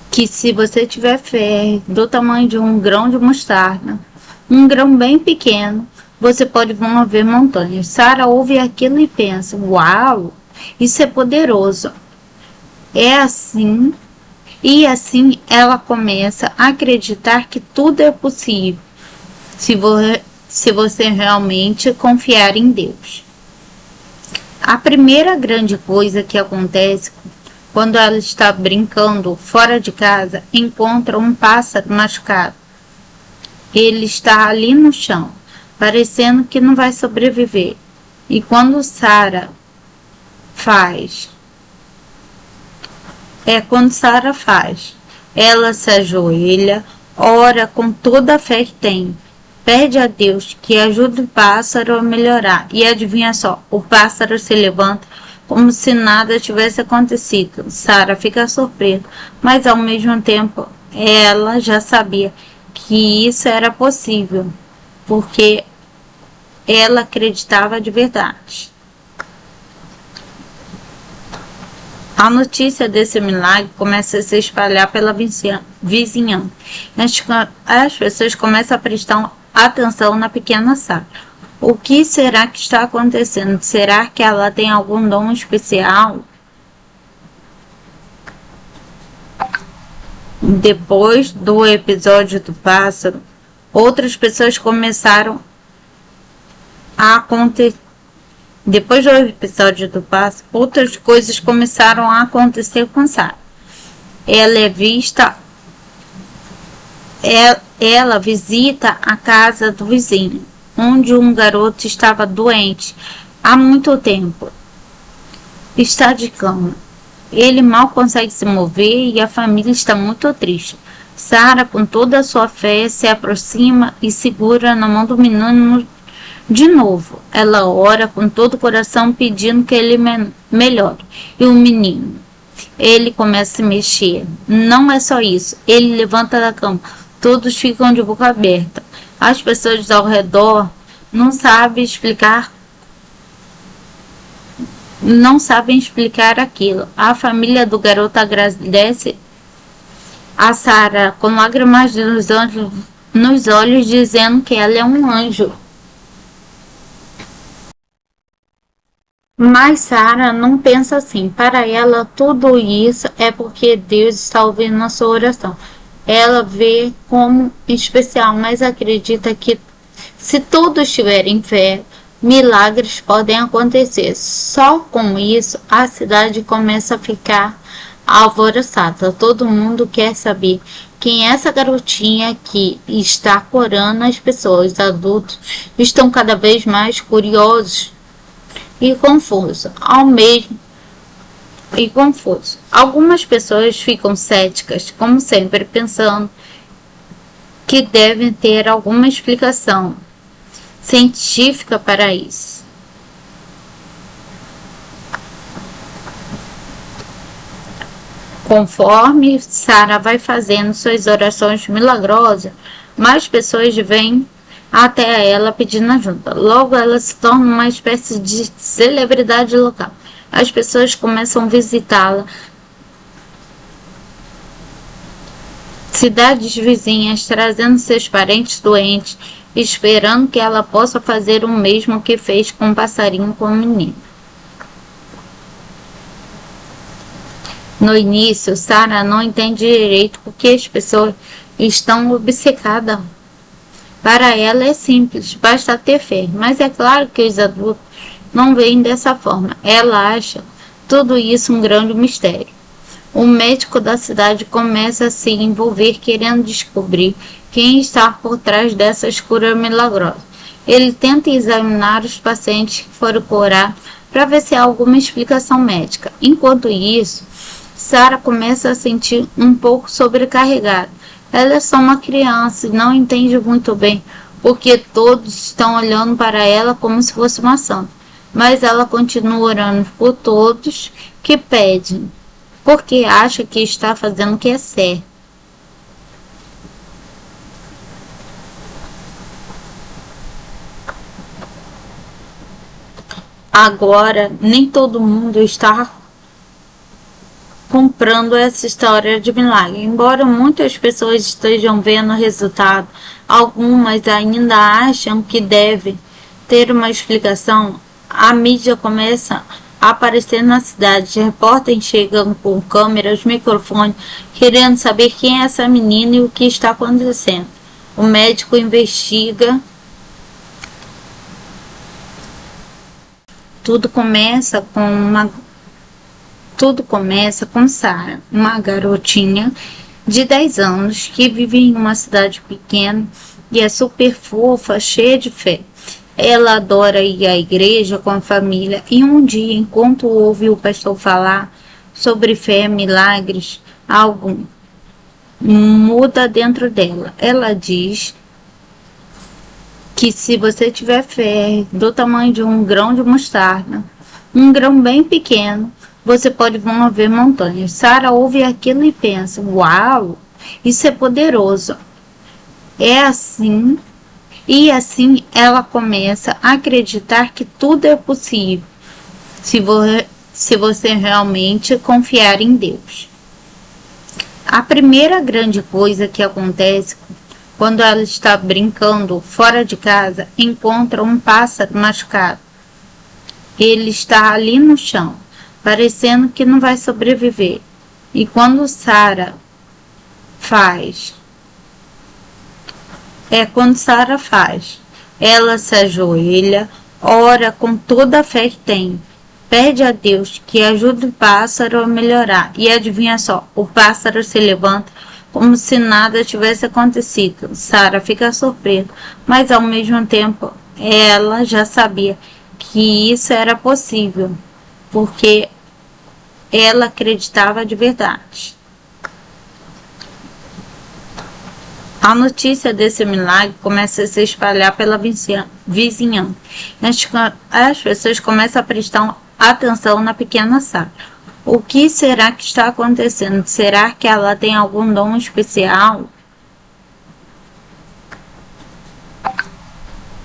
que se você tiver fé do tamanho de um grão de mostarda, um grão bem pequeno, você pode mover montanhas. Sarah ouve aquilo e pensa, uau, isso é poderoso. É assim, e assim ela começa a acreditar que tudo é possível, se você realmente confiar em Deus. A primeira grande coisa que acontece quando ela está brincando fora de casa, encontra um pássaro machucado. Ele está ali no chão, parecendo que não vai sobreviver. E quando Sarah faz, ela se ajoelha, ora com toda a fé que tem, pede a Deus que ajude o pássaro a melhorar. E adivinha só, o pássaro se levanta como se nada tivesse acontecido. Sarah fica surpresa, mas ao mesmo tempo ela já sabia que isso era possível, porque ela acreditava de verdade. A notícia desse milagre começa a se espalhar pela vizinhança. As pessoas começam a prestar atenção na pequena Sarah. O que será que está acontecendo? Será que ela tem algum dom especial? Depois do episódio do pássaro, outras pessoas começaram a acontecer. Depois do episódio do pássaro, outras coisas começaram a acontecer com Sarah. Ela visita a casa do vizinho, onde um garoto estava doente há muito tempo. Está de cama. Ele mal consegue se mover e a família está muito triste. Sarah, com toda a sua fé, se aproxima e segura na mão do menino de novo. Ela ora com todo o coração pedindo que ele melhore. E o menino, ele começa a se mexer. Não é só isso. Ele levanta da cama. Todos ficam de boca aberta. As pessoas ao redor não sabem explicar aquilo. A família do garoto agradece a Sarah com lágrimas nos olhos, dizendo que ela é um anjo. Mas Sarah não pensa assim. Para ela, tudo isso é porque Deus está ouvindo a sua oração. Ela vê como especial, mas acredita que se todos tiverem fé, milagres podem acontecer. Só com isso, a cidade começa a ficar alvoroçada. Todo mundo quer saber quem é essa garotinha que está curando as pessoas. Os adultos estão cada vez mais curiosos e confusos. e confuso. Algumas pessoas ficam céticas, como sempre, pensando que devem ter alguma explicação científica para isso. Conforme Sara vai fazendo suas orações milagrosas, mais pessoas vêm até ela pedindo ajuda. Logo, ela se torna uma espécie de celebridade local. As pessoas começam a visitá-la. Cidades vizinhas trazendo seus parentes doentes, esperando que ela possa fazer o mesmo que fez com o passarinho com o menino. No início, Sara não entende direito porque as pessoas estão obcecadas. Para ela é simples, basta ter fé, mas é claro que os adultos não veem dessa forma. Ela acha tudo isso um grande mistério. O médico da cidade começa a se envolver querendo descobrir quem está por trás dessas curas milagrosas. Ele tenta examinar os pacientes que foram curados para ver se há alguma explicação médica. Enquanto isso, Sara começa a sentir um pouco sobrecarregada. Ela é só uma criança e não entende muito bem porque todos estão olhando para ela como se fosse uma santa. Mas ela continua orando por todos que pedem, porque acha que está fazendo o que é certo. Agora, nem todo mundo está comprando essa história de milagre. Embora muitas pessoas estejam vendo o resultado, algumas ainda acham que deve ter uma explicação. A mídia começa a aparecer na cidade. Repórteres chegam com câmeras, microfones, querendo saber quem é essa menina e o que está acontecendo. O médico investiga. Tudo começa com Sara, uma garotinha de 10 anos que vive em uma cidade pequena e é super fofa, cheia de fé. Ela adora ir à igreja com a família e um dia, enquanto ouve o pastor falar sobre fé, milagres, algo muda dentro dela. Ela diz que se você tiver fé do tamanho de um grão de mostarda, um grão bem pequeno, você pode mover montanhas. Sara ouve aquilo e pensa, uau, isso é poderoso. É assim, e assim ela começa a acreditar que tudo é possível, se você realmente confiar em Deus. A primeira grande coisa que acontece quando ela está brincando fora de casa, encontra um pássaro machucado. Ele está ali no chão, parecendo que não vai sobreviver. E quando Sara faz, ela se ajoelha, ora com toda a fé que tem, pede a Deus que ajude o pássaro a melhorar. E adivinha só, o pássaro se levanta como se nada tivesse acontecido. Sara fica surpresa, mas ao mesmo tempo ela já sabia que isso era possível, porque ela acreditava de verdade. A notícia desse milagre começa a se espalhar pela vizinhança. As pessoas começam a prestar atenção na pequena Sara. O que será que está acontecendo? Será que ela tem algum dom especial?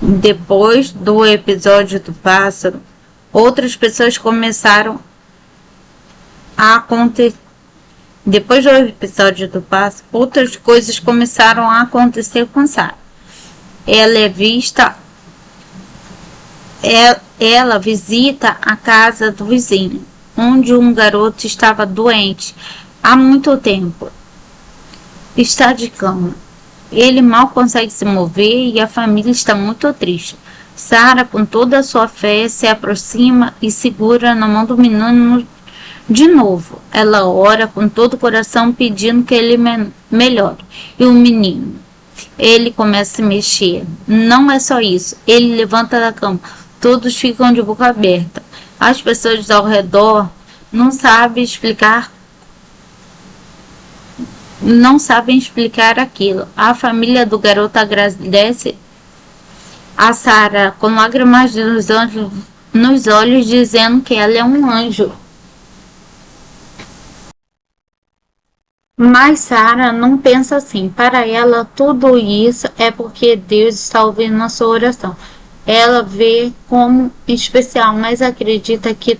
Depois do episódio do pássaro, outras pessoas começaram a acontecer. Depois do episódio do pássaro, outras coisas começaram a acontecer com Sara. Ela visita a casa do vizinho, onde um garoto estava doente há muito tempo. Está de cama. Ele mal consegue se mover e a família está muito triste. Sara, com toda a sua fé, se aproxima e segura na mão do menino de novo. Ela ora com todo o coração pedindo que ele melhore. E o menino, ele começa a se mexer. Não é só isso. Ele levanta da cama. Todos ficam de boca aberta. As pessoas ao redor não sabe explicar, não sabem explicar aquilo. A família do garoto agradece a Sarah com lágrimas nos olhos, dizendo que ela é um anjo. Mas Sarah não pensa assim. Para ela, tudo isso é porque Deus está ouvindo a sua oração. Ela vê como especial, mas acredita que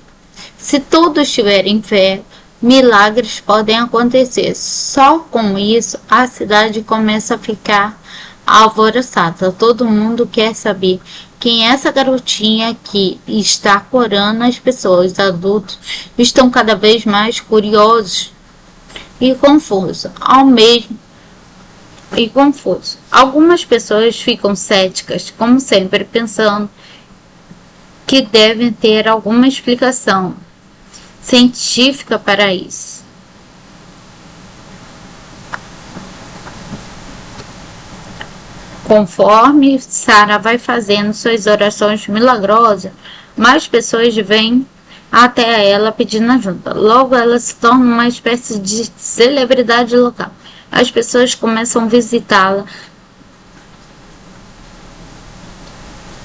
se todos tiverem fé, milagres podem acontecer. Só com isso, a cidade começa a ficar alvoroçada. Todo mundo quer saber quem é essa garotinha que está curando as pessoas. Os adultos estão cada vez mais curiosos e confuso, Algumas pessoas ficam céticas, como sempre, pensando que devem ter alguma explicação científica para isso. Conforme Sarah vai fazendo suas orações milagrosas, mais pessoas vêm até ela pedindo ajuda. Logo ela se torna uma espécie de celebridade local. As pessoas começam a visitá-la.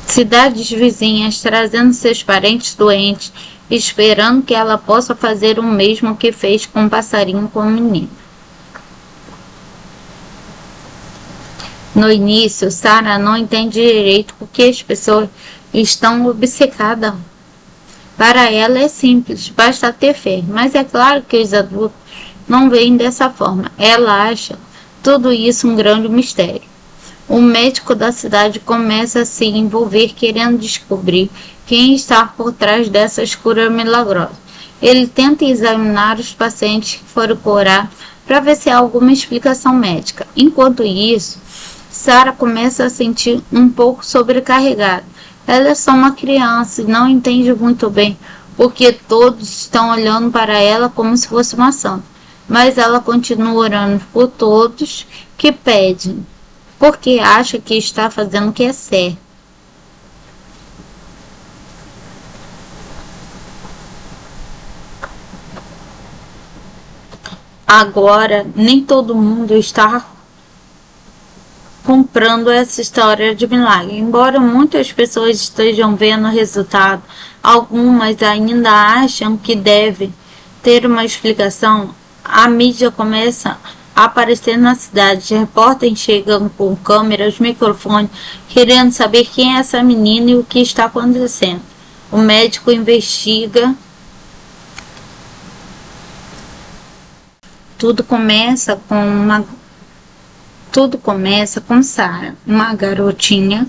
Cidades vizinhas trazendo seus parentes doentes, esperando que ela possa fazer o mesmo que fez com o passarinho com o menino. No início, Sarah não entende direito porque as pessoas estão obcecadas. Para ela é simples, basta ter fé, mas é claro que os adultos não veem dessa forma. Ela acha tudo isso um grande mistério. O médico da cidade começa a se envolver querendo descobrir quem está por trás dessas curas milagrosas. Ele tenta examinar os pacientes que foram curados para ver se há alguma explicação médica. Enquanto isso, Sarah começa a sentir um pouco sobrecarregada. Ela é só uma criança e não entende muito bem porque todos estão olhando para ela como se fosse uma santa. Mas ela continua orando por todos que pedem, porque acha que está fazendo o que é certo. Agora, nem todo mundo está comprando essa história de milagre. Embora muitas pessoas estejam vendo o resultado, algumas ainda acham que deve ter uma explicação. A mídia começa a aparecer na cidade. Repórteres chegam com câmeras, microfones, querendo saber quem é essa menina e o que está acontecendo. O médico investiga. Tudo começa com Sarah, uma garotinha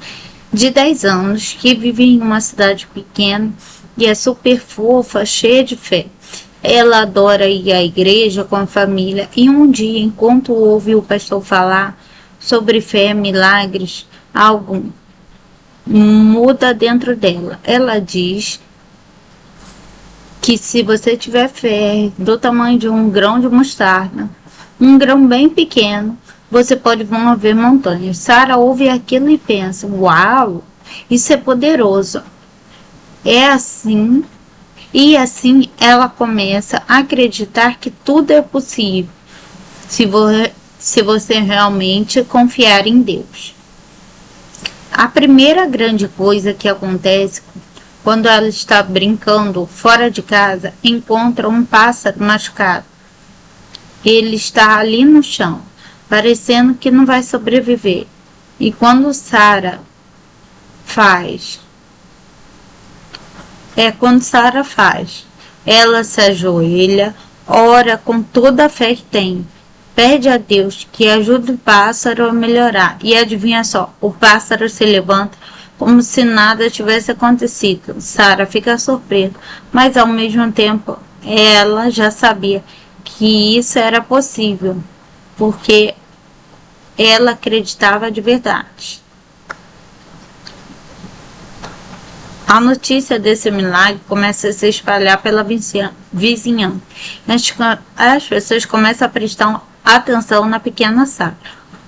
de 10 anos que vive em uma cidade pequena e é super fofa, cheia de fé. Ela adora ir à igreja com a família e um dia, enquanto ouve o pastor falar sobre fé, milagres, algo muda dentro dela. Ela diz que se você tiver fé do tamanho de um grão de mostarda, um grão bem pequeno, você pode mover montanhas. Sarah ouve aquilo e pensa, uau, isso é poderoso. É assim, e assim ela começa a acreditar que tudo é possível, se você realmente confiar em Deus. A primeira grande coisa que acontece quando ela está brincando fora de casa, encontra um pássaro machucado. Ele está ali no chão, parecendo que não vai sobreviver. E quando Sarah faz, ela se ajoelha, ora com toda a fé que tem, pede a Deus que ajude o pássaro a melhorar. E adivinha só, o pássaro se levanta como se nada tivesse acontecido. Sarah fica surpresa, mas ao mesmo tempo ela já sabia que isso era possível, porque ela acreditava de verdade. A notícia desse milagre começa a se espalhar pela vizinhança. As pessoas começam a prestar atenção na pequena Sarah.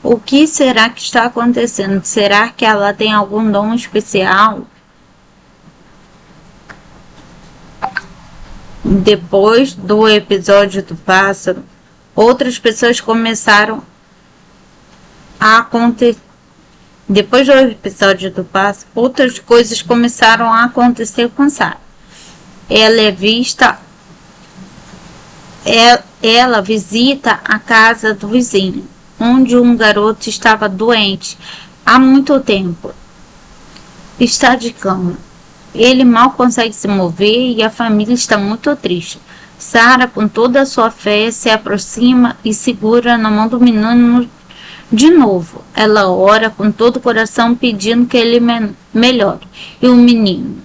O que será que está acontecendo? Será que ela tem algum dom especial? Depois do episódio do pássaro, outras pessoas começaram a acontecer. Depois do episódio do pássaro, outras coisas começaram a acontecer com Sarah. Ela visita a casa do vizinho, onde um garoto estava doente há muito tempo. Está de cama. Ele mal consegue se mover e a família está muito triste. Sarah, com toda a sua fé, se aproxima e segura na mão do menino de novo. Ela ora com todo o coração pedindo que ele melhore. E o menino,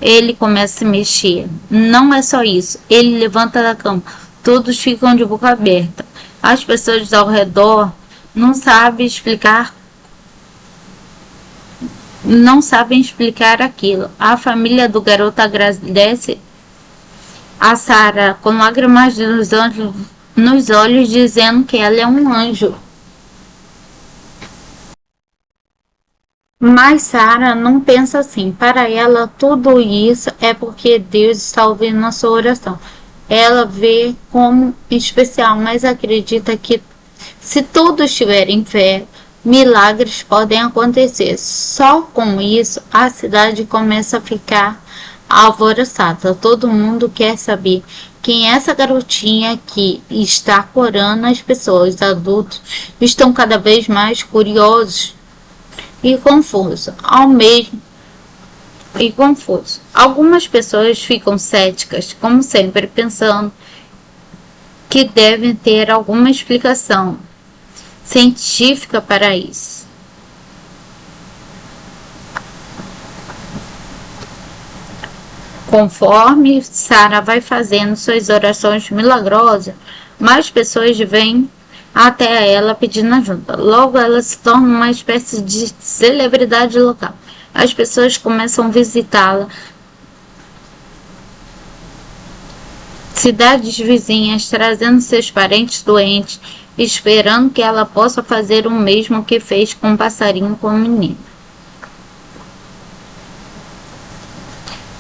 ele começa a se mexer. Não é só isso. Ele levanta da cama. Todos ficam de boca aberta. As pessoas ao redor não sabem explicar aquilo. A família do garoto agradece a Sarah com lágrimas nos olhos, dizendo que ela é um anjo. Mas Sarah não pensa assim. Para ela, tudo isso é porque Deus está ouvindo a sua oração. Ela vê como especial, mas acredita que se todos tiverem fé, milagres podem acontecer. Só com isso, a cidade começa a ficar alvoroçada. Todo mundo quer saber quem é essa garotinha que está curando as pessoas. Os adultos estão cada vez mais curiosos e confusos. Algumas pessoas ficam céticas, como sempre, pensando que devem ter alguma explicação científica para isso. Conforme Sarah vai fazendo suas orações milagrosas, mais pessoas vêm até ela pedindo ajuda. Logo ela se torna uma espécie de celebridade local. As pessoas começam a visitá-la. Cidades vizinhas trazendo seus parentes doentes, esperando que ela possa fazer o mesmo que fez com o passarinho com o menino.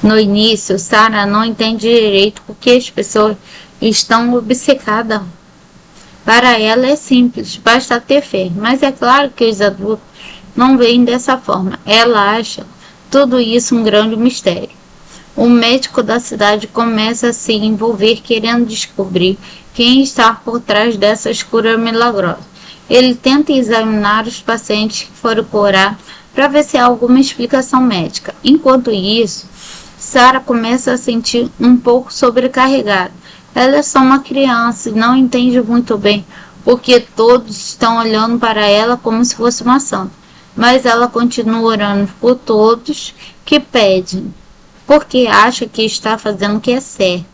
No início, Sarah não entende direito porque as pessoas estão obcecadas. Para ela é simples, basta ter fé, mas é claro que os adultos não veem dessa forma. Ela acha tudo isso um grande mistério. O médico da cidade começa a se envolver querendo descobrir quem está por trás dessas curas milagrosas. Ele tenta examinar os pacientes que foram curados para ver se há alguma explicação médica. Enquanto isso, Sarah começa a sentir um pouco sobrecarregada. Ela é só uma criança e não entende muito bem porque todos estão olhando para ela como se fosse uma santa. Mas ela continua orando por todos que pedem, porque acha que está fazendo o que é certo.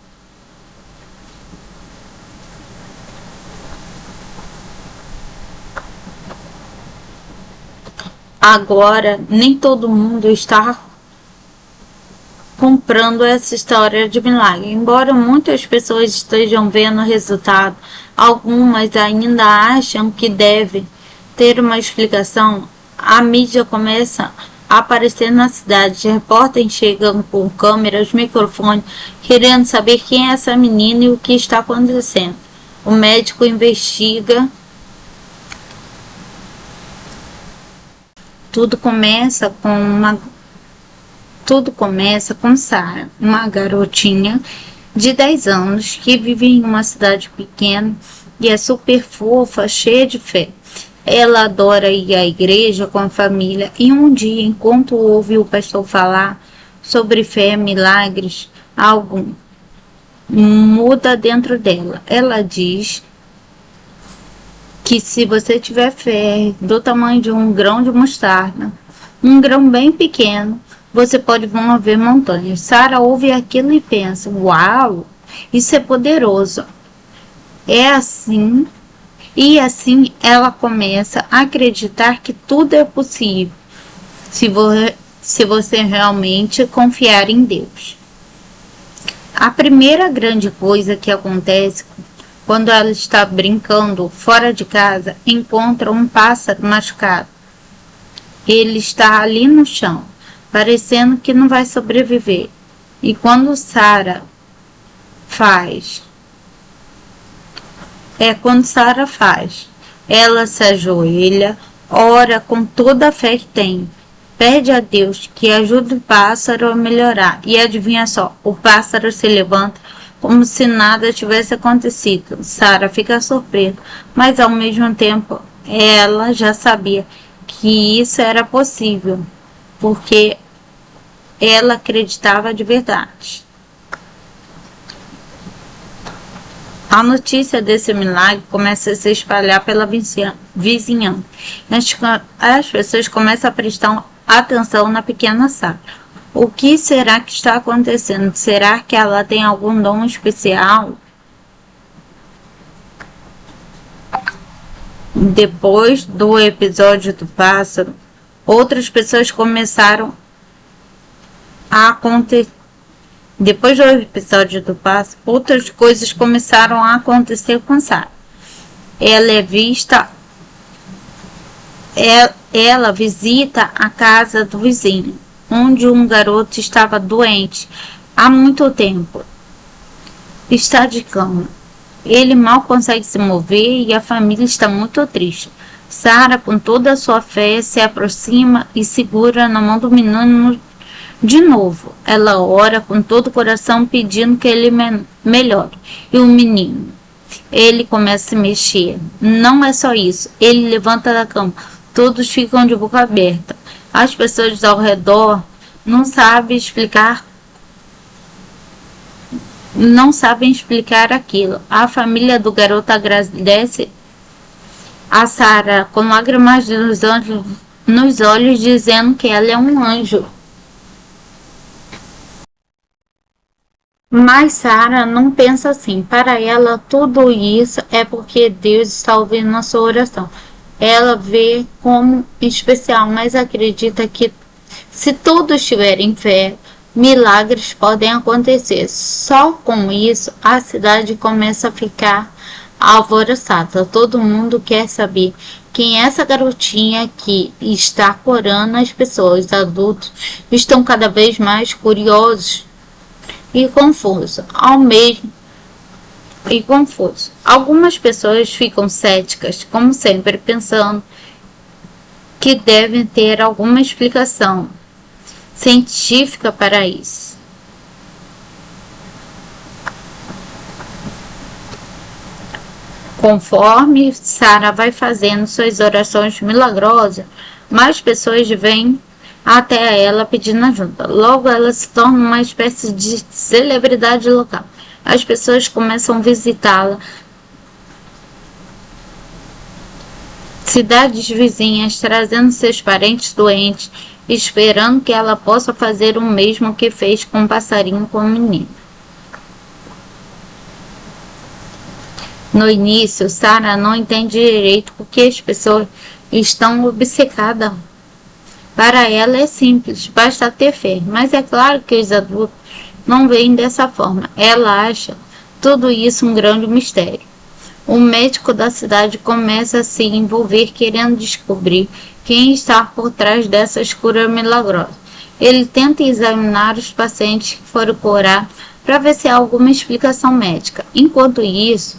Agora, nem todo mundo está comprando essa história de milagre. Embora muitas pessoas estejam vendo o resultado, algumas ainda acham que deve ter uma explicação. A mídia começa a aparecer na cidade. Repórteres chegam com câmeras, microfones, querendo saber quem é essa menina e o que está acontecendo. O médico investiga. Tudo começa com Sarah, uma garotinha de 10 anos que vive em uma cidade pequena e é super fofa, cheia de fé. Ela adora ir à igreja com a família e um dia, enquanto ouve o pastor falar sobre fé, milagres, algo muda dentro dela. Ela diz que se você tiver fé do tamanho de um grão de mostarda, um grão bem pequeno, você pode mover montanhas. Sarah ouve aquilo e pensa, uau, isso é poderoso. E assim ela começa a acreditar que tudo é possível, se você realmente confiar em Deus. A primeira grande coisa que acontece quando ela está brincando fora de casa, encontra um pássaro machucado. Ele está ali no chão, parecendo que não vai sobreviver. E quando Sarah faz. Quando Sara faz. Ela se ajoelha, ora com toda a fé que tem. Pede a Deus que ajude o pássaro a melhorar. E adivinha só, o pássaro se levanta como se nada tivesse acontecido. Sara fica surpresa, mas ao mesmo tempo ela já sabia que isso era possível, porque ela acreditava de verdade. A notícia desse milagre começa a se espalhar pela vizinhança. As pessoas começam a prestar atenção na pequena Sara. O que será que está acontecendo? Será que ela tem algum dom especial? Depois do episódio do pássaro, outras pessoas começaram a acontecer. Depois do episódio do pássaro, outras coisas começaram a acontecer com Sara. Ela visita a casa do vizinho, onde um garoto estava doente há muito tempo. Está de cama. Ele mal consegue se mover e a família está muito triste. Sara, com toda a sua fé, se aproxima e segura na mão do menino de novo. Ela ora com todo o coração pedindo que ele melhore. E o menino, ele começa a se mexer. Não é só isso. Ele levanta da cama. Todos ficam de boca aberta. As pessoas ao redor não sabem explicar aquilo. A família do garoto agradece a Sara com lágrimas nos olhos, dizendo que ela é um anjo. Mas Sara não pensa assim. Para ela, tudo isso é porque Deus está ouvindo a sua oração. Ela vê como especial, mas acredita que se todos tiverem fé, milagres podem acontecer. Só com isso, a cidade começa a ficar alvoroçada. Todo mundo quer saber quem é essa garotinha que está curando as pessoas. Os adultos estão cada vez mais curiosos e confuso. Algumas pessoas ficam céticas, como sempre, pensando que devem ter alguma explicação científica para isso. Conforme Sara vai fazendo suas orações milagrosas, mais pessoas vêm até ela pedindo ajuda. Logo ela se torna uma espécie de celebridade local. As pessoas começam a visitá-la. Cidades vizinhas trazendo seus parentes doentes, esperando que ela possa fazer o mesmo que fez com o passarinho com o menino. No início, Sara não entende direito porque as pessoas estão obcecadas. Para ela é simples, basta ter fé, mas é claro que os adultos não veem dessa forma. Ela acha tudo isso um grande mistério. O médico da cidade começa a se envolver querendo descobrir quem está por trás dessas curas milagrosas. Ele tenta examinar os pacientes que foram curados para ver se há alguma explicação médica. Enquanto isso,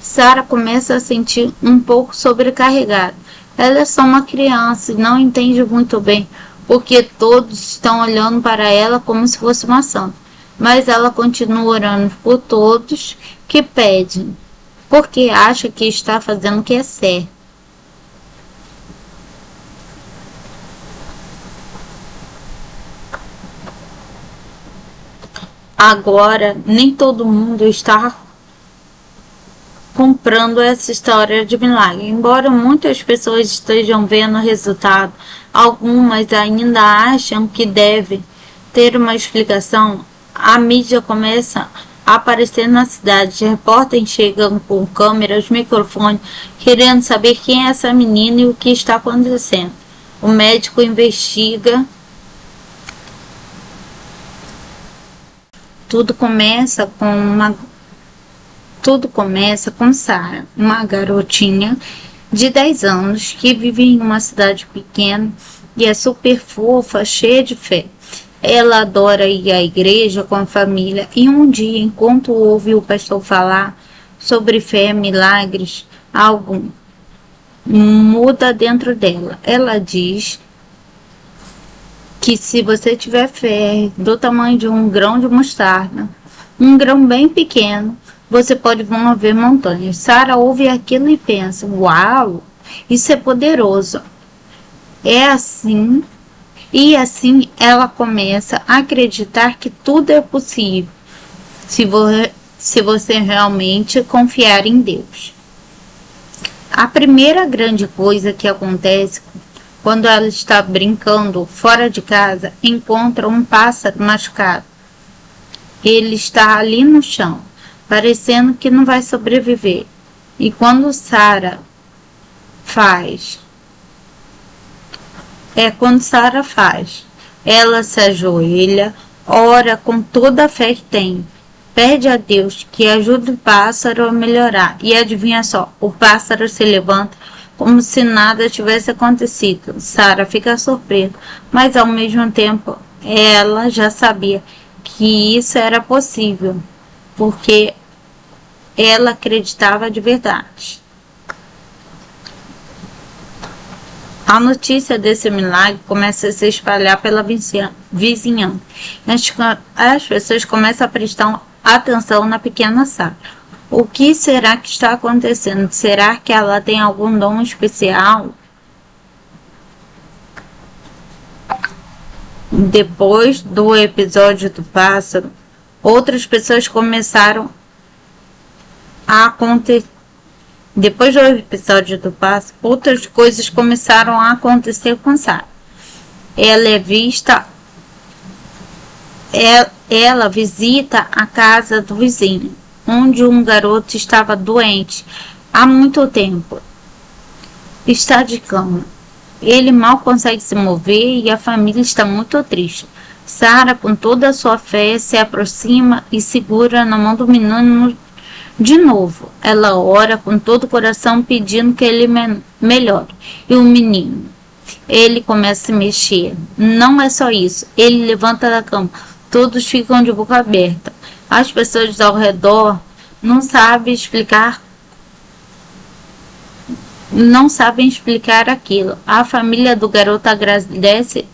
Sara começa a sentir um pouco sobrecarregada. Ela é só uma criança e não entende muito bem porque todos estão olhando para ela como se fosse uma santa. Mas ela continua orando por todos que pedem, porque acha que está fazendo o que é certo. Agora, nem todo mundo está comprando essa história de milagre. Embora muitas pessoas estejam vendo o resultado, algumas ainda acham que deve ter uma explicação. A mídia começa a aparecer na cidade. Repórteres chegam com câmeras, microfones, querendo saber quem é essa menina e o que está acontecendo. O médico investiga. Tudo começa com Sara, uma garotinha de 10 anos que vive em uma cidade pequena e é super fofa, cheia de fé. Ela adora ir à igreja com a família e um dia, enquanto ouve o pastor falar sobre fé, milagres, algo muda dentro dela. Ela diz que se você tiver fé do tamanho de um grão de mostarda, um grão bem pequeno, você pode mover montanhas. Sara ouve aquilo e pensa: uau, isso é poderoso. É assim, e assim ela começa a acreditar que tudo é possível, se você realmente confiar em Deus. A primeira grande coisa que acontece quando ela está brincando fora de casa, encontra um pássaro machucado. Ele está ali no chão, parecendo que não vai sobreviver. E quando Sara faz, ela se ajoelha, ora com toda a fé que tem, pede a Deus que ajude o pássaro a melhorar. E adivinha só, o pássaro se levanta como se nada tivesse acontecido. Sara fica surpresa, mas ao mesmo tempo ela já sabia que isso era possível, porque ela acreditava de verdade. A notícia desse milagre começa a se espalhar pela vizinhança. As pessoas começam a prestar atenção na pequena Sara. O que será que está acontecendo? Será que ela tem algum dom especial? Depois do episódio do pássaro, outras pessoas começaram a acontecer. Depois do episódio do pássaro, outras coisas começaram a acontecer com Sara. Ela visita a casa do vizinho, onde um garoto estava doente há muito tempo. Está de cama. Ele mal consegue se mover e a família está muito triste. Sara, com toda a sua fé, se aproxima e segura na mão do menino de novo. Ela ora com todo o coração pedindo que ele melhore. E o menino, ele começa a se mexer. Não é só isso. Ele levanta da cama. Todos ficam de boca aberta. As pessoas ao redor não sabem explicar aquilo. A família do garoto agradece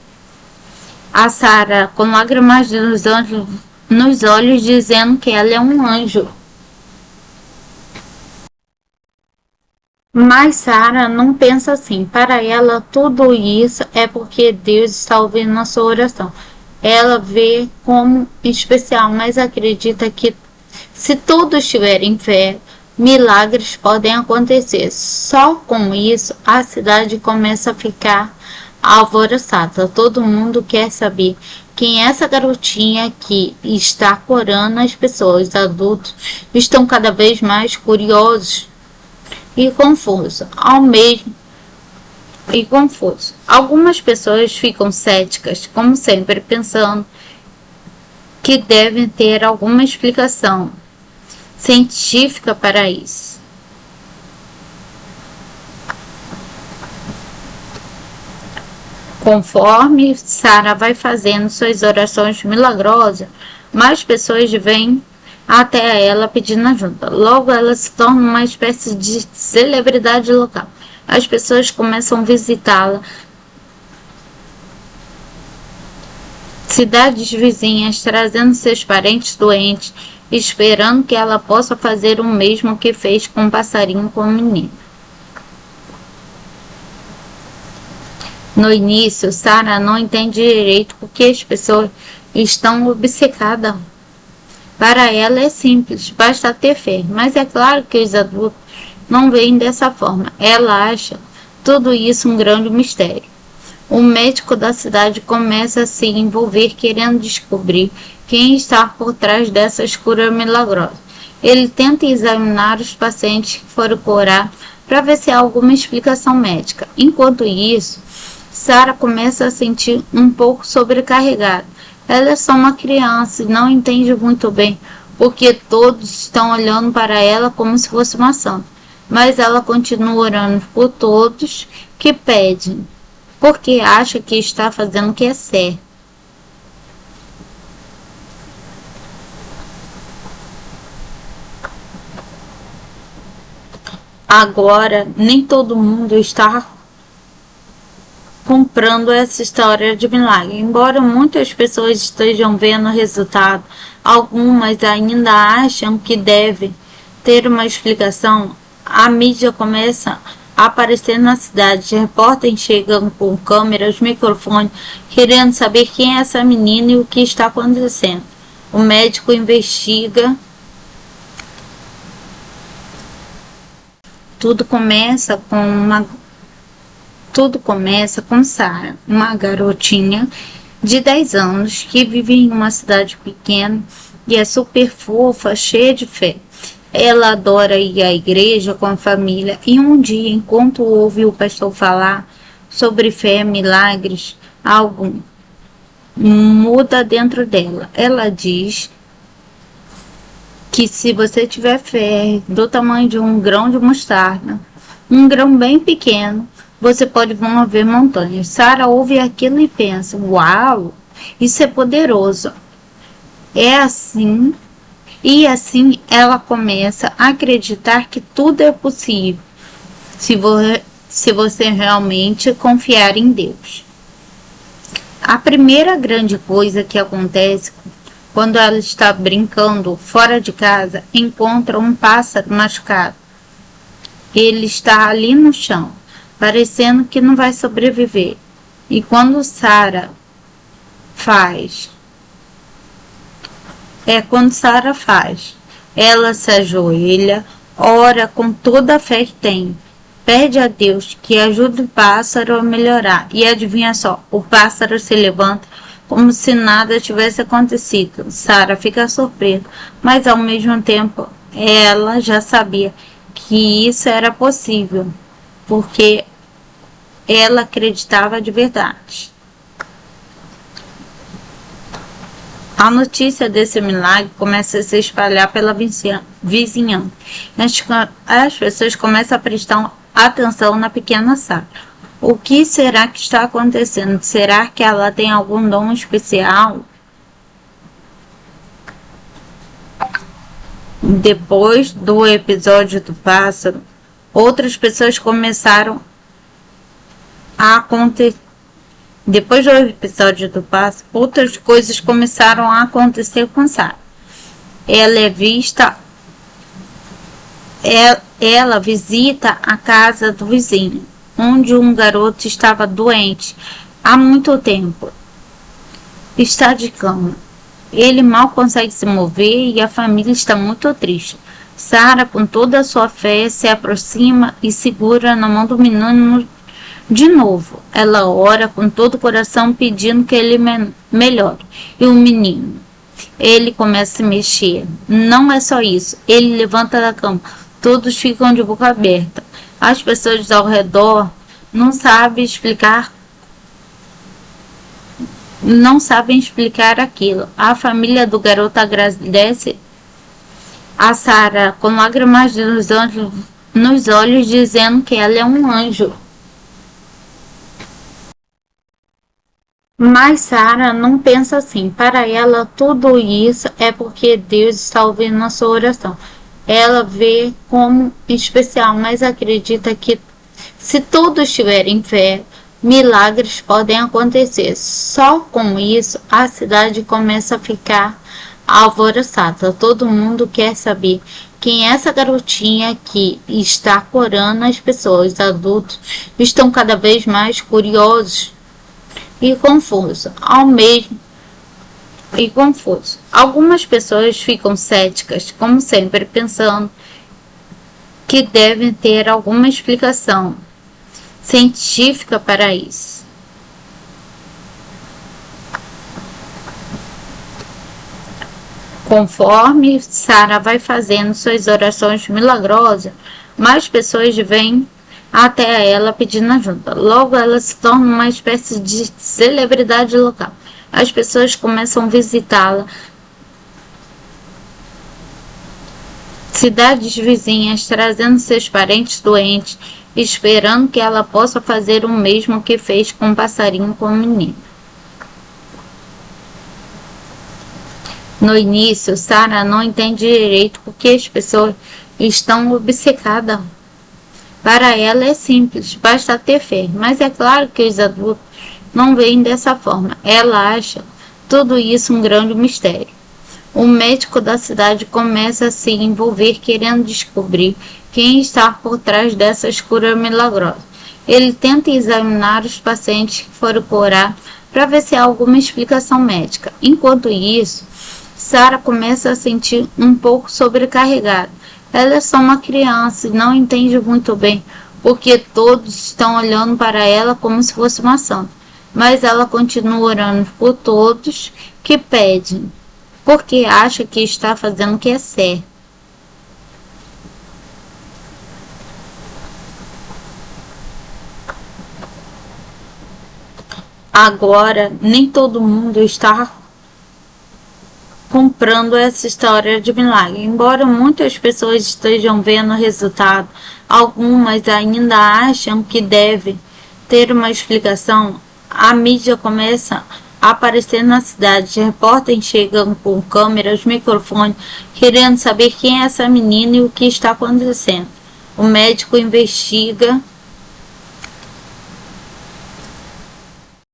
a Sara com lágrimas nos olhos, dizendo que ela é um anjo. Mas Sara não pensa assim. Para ela, tudo isso é porque Deus está ouvindo a sua oração. Ela vê como especial, mas acredita que se todos tiverem fé, milagres podem acontecer. Só com isso, a cidade começa a ficar alvoroçada. Todo mundo quer saber quem é essa garotinha que está curando as pessoas. Os adultos estão cada vez mais curiosos e confusos. Algumas pessoas ficam céticas, como sempre, pensando que devem ter alguma explicação científica para isso. Conforme Sara vai fazendo suas orações milagrosas, mais pessoas vêm até ela pedindo ajuda. Logo ela se torna uma espécie de celebridade local. As pessoas começam a visitá-la. Cidades vizinhas trazendo seus parentes doentes, esperando que ela possa fazer o mesmo que fez com o passarinho com o menino. No início, Sara não entende direito porque as pessoas estão obcecadas. Para ela é simples, basta ter fé, mas é claro que os adultos não veem dessa forma. Ela acha tudo isso um grande mistério. O médico da cidade começa a se envolver querendo descobrir quem está por trás dessas curas milagrosas. Ele tenta examinar os pacientes que foram curar para ver se há alguma explicação médica. Enquanto isso, Sara começa a sentir um pouco sobrecarregada. Ela é só uma criança e não entende muito bem porque todos estão olhando para ela como se fosse uma santa. Mas ela continua orando por todos que pedem, porque acha que está fazendo o que é certo. Agora, nem todo mundo está comprando essa história de milagre. Embora muitas pessoas estejam vendo o resultado, algumas ainda acham que deve ter uma explicação. A mídia começa a aparecer na cidade. Repórteres chegam com câmeras, microfones, querendo saber quem é essa menina e o que está acontecendo. O médico investiga. Tudo começa com Sarah, uma garotinha de 10 anos que vive em uma cidade pequena e é super fofa, cheia de fé. Ela adora ir à igreja com a família e um dia, enquanto ouve o pastor falar sobre fé, milagres, algo muda dentro dela. Ela diz que se você tiver fé do tamanho de um grão de mostarda, um grão bem pequeno, você pode mover montanhas. Sarah ouve aquilo e pensa: uau, isso é poderoso. É assim. E assim ela começa a acreditar que tudo é possível, se você realmente confiar em Deus. A primeira grande coisa que acontece quando ela está brincando fora de casa, encontra um pássaro machucado. Ele está ali no chão, parecendo que não vai sobreviver. E quando Sarah faz, ela se ajoelha, ora com toda a fé que tem, pede a Deus que ajude o pássaro a melhorar. E adivinha só, o pássaro se levanta como se nada tivesse acontecido. Sarah fica surpresa, mas ao mesmo tempo ela já sabia que isso era possível, porque ela acreditava de verdade. A notícia desse milagre começa a se espalhar pela vizinhança. As pessoas começam a prestar atenção na pequena Sarah. O que será que está acontecendo? Será que ela tem algum dom especial? Depois do episódio do pássaro, outras pessoas começaram a acontecer. Depois do episódio do pássaro, outras coisas começaram a acontecer com Sarah. Ela visita a casa do vizinho, onde um garoto estava doente há muito tempo. Está de cama. Ele mal consegue se mover e a família está muito triste. Sarah, com toda a sua fé, se aproxima e segura na mão do menino de novo. Ela ora com todo o coração pedindo que ele melhore. E o menino, ele começa a se mexer. Não é só isso. Ele levanta da cama. Todos ficam de boca aberta. As pessoas ao redor não sabem explicar aquilo. A família do garoto agradece a Sarah com lágrimas nos olhos, dizendo que ela é um anjo. Mas Sarah não pensa assim. Para ela, tudo isso é porque Deus está ouvindo a sua oração. Ela vê como especial, mas acredita que se todos tiverem fé, milagres podem acontecer. Só com isso, a cidade começa a ficar alvoroçada. Todo mundo quer saber quem é essa garotinha que está curando as pessoas. Adultos estão cada vez mais curiosos e confuso. Algumas pessoas ficam céticas, como sempre, pensando que devem ter alguma explicação científica para isso. Conforme Sarah vai fazendo suas orações milagrosas, mais pessoas vêm até ela pedindo ajuda. Logo ela se torna uma espécie de celebridade local. As pessoas começam a visitá-la. Cidades vizinhas trazendo seus parentes doentes, esperando que ela possa fazer o mesmo que fez com o passarinho com o menino. No início, Sarah não entende direito porque as pessoas estão obcecadas Para ela é simples, basta ter fé, mas é claro que os adultos não veem dessa forma. Ela acha tudo isso um grande mistério. O médico da cidade começa a se envolver querendo descobrir quem está por trás dessas curas milagrosas. Ele tenta examinar os pacientes que foram curados para ver se há alguma explicação médica. Enquanto isso, Sarah começa a sentir um pouco sobrecarregada. Ela é só uma criança e não entende muito bem porque todos estão olhando para ela como se fosse uma santa. Mas ela continua orando por todos que pedem, porque acha que está fazendo o que é certo. Agora, nem todo mundo está comprando essa história de milagre. Embora muitas pessoas estejam vendo o resultado, algumas ainda acham que deve ter uma explicação. A mídia começa a aparecer na cidade. Repórteres chegam com câmeras, microfones, querendo saber quem é essa menina e o que está acontecendo. O médico investiga